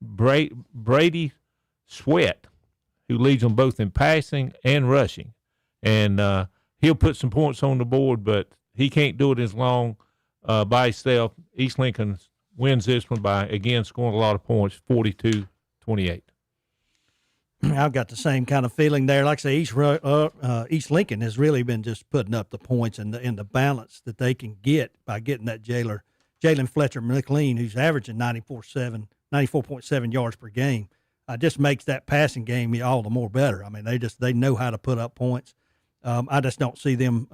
Brady Sweat, who leads them both in passing and rushing. And he'll put some points on the board, but he can't do it as long by himself. East Lincoln wins this one by, again, scoring a lot of points, 42-28. I've got the same kind of feeling there. Like I say, East Lincoln has really been just putting up the points and the balance that they can get by getting that Jalen Fletcher McLean, who's averaging 94.7 yards per game. Just makes that passing game all the more better. I mean, they know how to put up points. I just don't see them,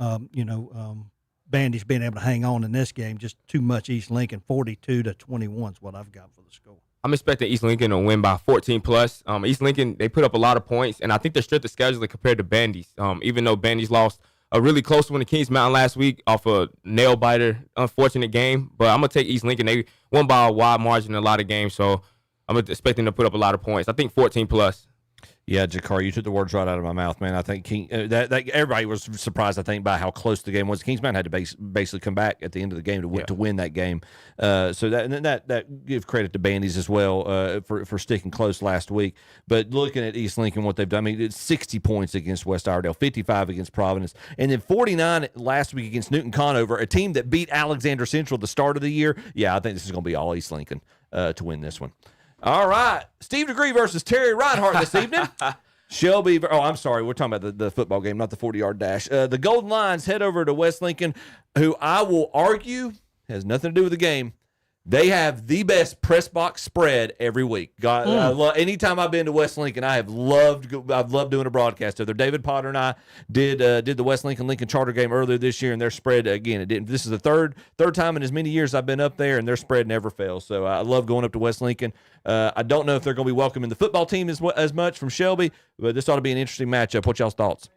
Bandy's being able to hang on in this game. Just too much East Lincoln. 42-21 is what I've got for the score. I'm expecting East Lincoln to win by 14+. East Lincoln, they put up a lot of points, and I think their strength of schedule compared to Bandy's. Even though Bandy's lost a really close one to Kings Mountain last week off a nail-biter, unfortunate game. But I'm going to take East Lincoln. They won by a wide margin in a lot of games, so I'm expecting to put up a lot of points. I think 14+. Yeah, Jakar, you took the words right out of my mouth, man. I think that everybody was surprised, I think, by how close the game was. Kings Mountain had to basically come back at the end of the game to win that game. So that give credit to Bandies as well for sticking close last week. But looking at East Lincoln, what they've done, I mean, it's 60 points against West Iredell, 55 against Providence, and then 49 last week against Newton Conover, a team that beat Alexander Central at the start of the year. Yeah, I think this is going to be all East Lincoln to win this one. All right, Steve DeGree versus Terry Reinhardt this evening. Shelby, I'm sorry, we're talking about the football game, not the 40-yard dash. The Golden Lions head over to West Lincoln, who I will argue has nothing to do with the game. They have the best press box spread every week. Anytime I've been to West Lincoln, I've loved doing a broadcast there. David Potter and I did the West Lincoln Charter game earlier this year, and their spread again. This is the third time in as many years I've been up there, and their spread never fails. So I love going up to West Lincoln. I don't know if they're going to be welcoming the football team as much from Shelby, but this ought to be an interesting matchup. What y'all's thoughts?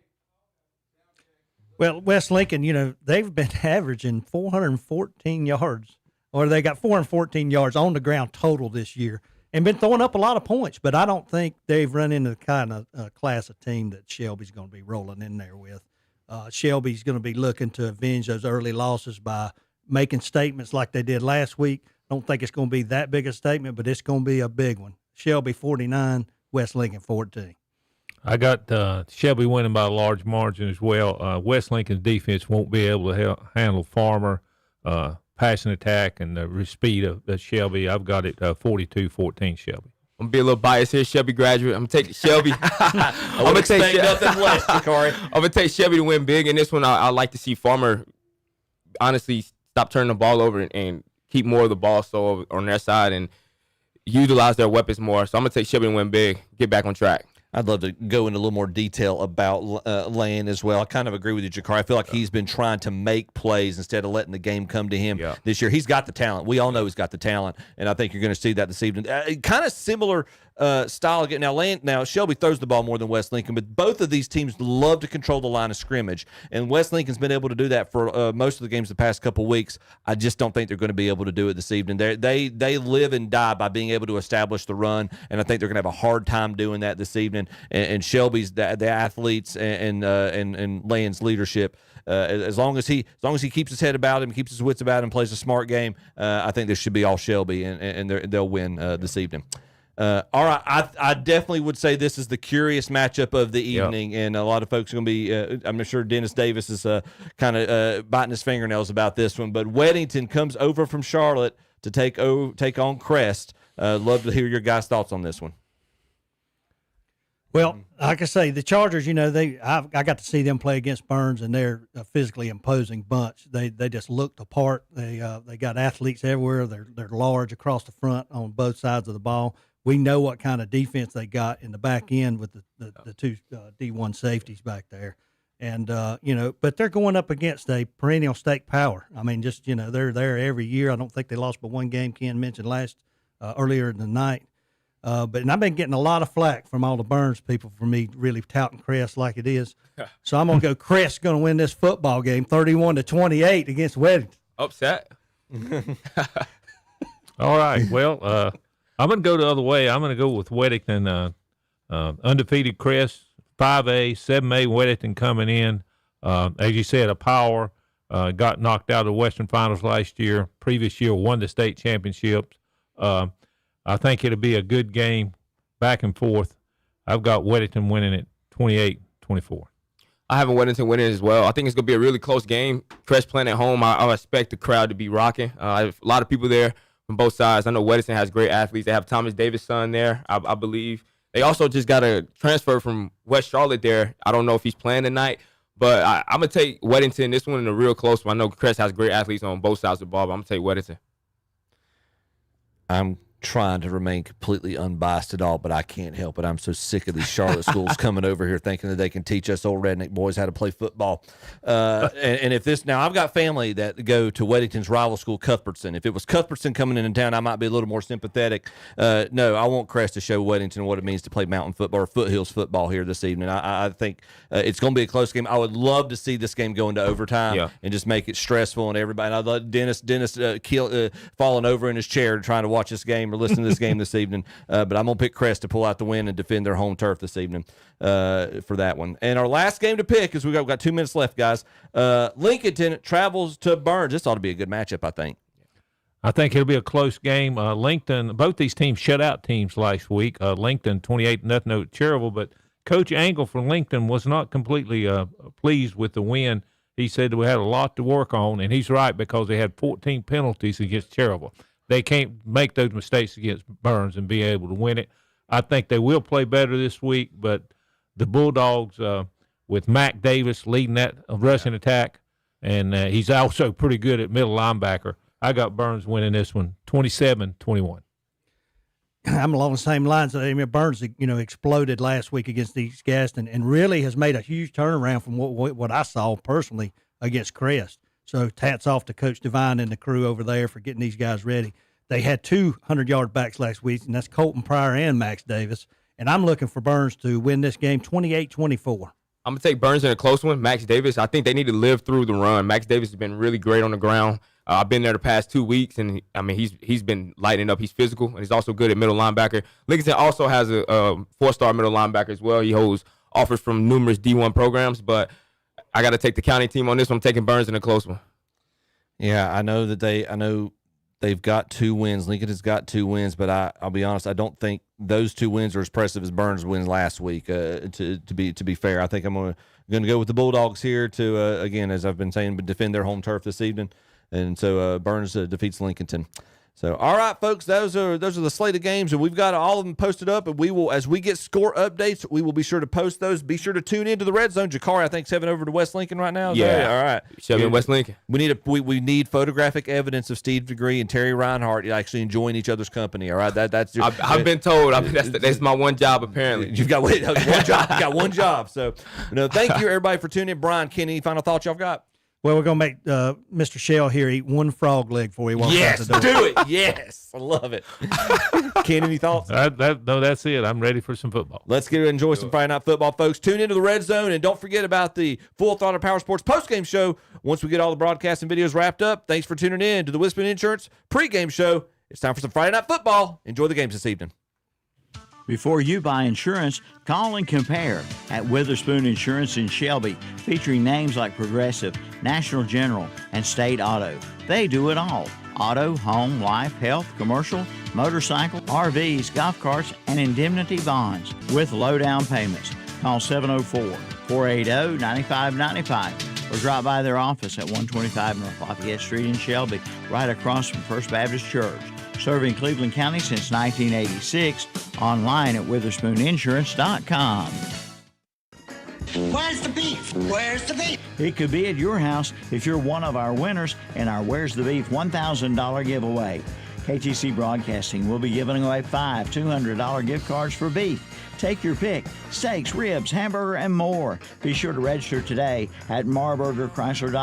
Well, West Lincoln, they've been averaging 414 yards. Or they got 414 yards on the ground total this year and been throwing up a lot of points. But I don't think they've run into the kind of class of team that Shelby's going to be rolling in there with. Shelby's going to be looking to avenge those early losses by making statements like they did last week. I don't think it's going to be that big a statement, but it's going to be a big one. Shelby 49, West Lincoln 14. I got Shelby winning by a large margin as well. West Lincoln's defense won't be able to handle Farmer, passing attack, and the speed of Shelby. I've got it 42-14 Shelby. I'm going to be a little biased here, Shelby graduate. I'm going to take Shelby. I'm going to take nothing less, Jakari. I'm going to take Shelby to win big in this one. I like to see Farmer honestly stop turning the ball over and keep more of the ball so on their side and utilize their weapons more. So I'm going to take Shelby to win big, get back on track. I'd love to go into a little more detail about Lane as well. I kind of agree with you, Jakar. I feel like he's been trying to make plays instead of letting the game come to him this year. He's got the talent. We all know he's got the talent, and I think you're going to see that this evening. Kind of similar style again. Now Shelby throws the ball more than West Lincoln, but both of these teams love to control the line of scrimmage, and West Lincoln's been able to do that for most of the games the past couple weeks. I just don't think they're going to be able to do it this evening. They live and die by being able to establish the run, and I think they're going to have a hard time doing that this evening. And Shelby's the athletes and Lane's leadership. As long as he keeps his head about him, keeps his wits about him, plays a smart game, I think this should be all Shelby, and they'll win this evening. All right, I definitely would say this is the curious matchup of the evening, and a lot of folks are going to be, I'm sure Dennis Davis is kind of biting his fingernails about this one, but Weddington comes over from Charlotte to take on Crest. Love to hear your guys' thoughts on this one. Well, like I say, the Chargers, I got to see them play against Burns, and they're a physically imposing bunch. They just looked apart. They got athletes everywhere. They're large across the front on both sides of the ball. We know what kind of defense they got in the back end with the two D1 safeties back there. And, but they're going up against a perennial state power. I mean, they're there every year. I don't think they lost but one game. Ken mentioned earlier in the night. But I've been getting a lot of flack from all the Burns people for me really touting Crest like it is. So I'm going to go Crest going to win this football game 31-28 against Weddington. Upset. All right. Well, I'm going to go the other way. I'm going to go with Weddington, undefeated Crest, 5A, 7A Weddington coming in. As you said, a power, got knocked out of the Western Finals last year. Previous year won the state championships. I think it'll be a good game, back and forth. I've got Weddington winning it 28-24. I have Weddington winning as well. I think it's going to be a really close game. Crest playing at home. I expect the crowd to be rocking. I have a lot of people there from both sides. I know Weddington has great athletes. They have Thomas Davis' son there, I believe. They also just got a transfer from West Charlotte there. I don't know if he's playing tonight, but I'm going to take Weddington. This one in a real close one. I know Crest has great athletes on both sides of the ball, but I'm going to take Weddington. I'm trying to remain completely unbiased at all, but I can't help it. I'm so sick of these Charlotte schools coming over here thinking that they can teach us old redneck boys how to play football. And if this, now I've got family that go to Weddington's rival school, Cuthbertson. If it was Cuthbertson coming in town, I might be a little more sympathetic. No, I want Crest to show Weddington what it means to play mountain football or foothills football here this evening. I think it's going to be a close game. I would love to see this game go into overtime and just make it stressful and everybody. And I love Dennis falling over in his chair trying to watch this game game or listen to this game this evening. But I'm going to pick Crest to pull out the win and defend their home turf this evening for that one. And our last game to pick is we've got 2 minutes left, guys. Lincoln travels to Burns. This ought to be a good matchup, I think. I think it'll be a close game. Lincoln, both these teams shut out teams last week. Lincoln 28-0 over Cherryville, but Coach Angle for Lincoln was not completely pleased with the win. He said we had a lot to work on, and he's right because they had 14 penalties against Cherryville. They can't make those mistakes against Burns and be able to win it. I think they will play better this week, but the Bulldogs with Mac Davis leading that rushing attack, and he's also pretty good at middle linebacker. I got Burns winning this one, 27-21. I'm along the same lines. I mean, Burns, exploded last week against East Gaston and really has made a huge turnaround from what I saw personally against Crest. So hats off to Coach Devine and the crew over there for getting these guys ready. They had 2 100-yard backs last week, and that's Colton Pryor and Max Davis. And I'm looking for Burns to win this game 28-24. I'm going to take Burns in a close one. Max Davis, I think they need to live through the run. Max Davis has been really great on the ground. I've been there the past 2 weeks, and he's been lighting up. He's physical, and he's also good at middle linebacker. Lincoln also has a 4-star middle linebacker as well. He holds offers from numerous D1 programs, but I got to take the county team on this one. I'm taking Burns in a close one. Yeah, I know they've got 2 wins. Lincoln has got 2 wins, but I'll be honest, I don't think those 2 wins are as impressive as Burns' wins last week. To be fair, I think I'm going to go with the Bulldogs here to again, as I've been saying, defend their home turf this evening. And so Burns defeats Lincolnton. So, all right, folks, those are the slate of games, and we've got all of them posted up. And we will, as we get score updates, we will be sure to post those. Be sure to tune into the Red Zone. Jakari, I think, is heading over to West Lincoln right now. All right. Shelby West Lincoln. We need photographic evidence of Steve Degree and Terry Reinhardt actually enjoying each other's company. All right, that's. I've been told. That's my one job apparently. You've got one job. You got one job. So, thank you everybody for tuning in. Brian, Kenny, any final thoughts y'all got? Well, we're going to make Mr. Shell here eat one frog leg before he walks out the door. Do it. Yes. I love it. Ken, any thoughts? No, that's it. I'm ready for some football. Let's enjoy some Friday Night Football, folks. Tune into the Red Zone, and don't forget about the Full Throttle Power Sports postgame show once we get all the broadcasts and videos wrapped up. Thanks for tuning in to the Witherspoon Insurance pregame show. It's time for some Friday Night Football. Enjoy the games this evening. Before you buy insurance, call and compare at Witherspoon Insurance in Shelby, featuring names like Progressive, National General, and State Auto. They do it all. Auto, home, life, health, commercial, motorcycle, RVs, golf carts, and indemnity bonds with low down payments. Call 704-480-9595 or drop by their office at 125 North Lafayette Street in Shelby, right across from First Baptist Church. Serving Cleveland County since 1986. Online at WitherspoonInsurance.com. Where's the beef? Where's the beef? It could be at your house if you're one of our winners in our Where's the Beef $1,000 giveaway. KTC Broadcasting will be giving away 5 $200 gift cards for beef. Take your pick: steaks, ribs, hamburger, and more. Be sure to register today at Marburger Chrysler Dodge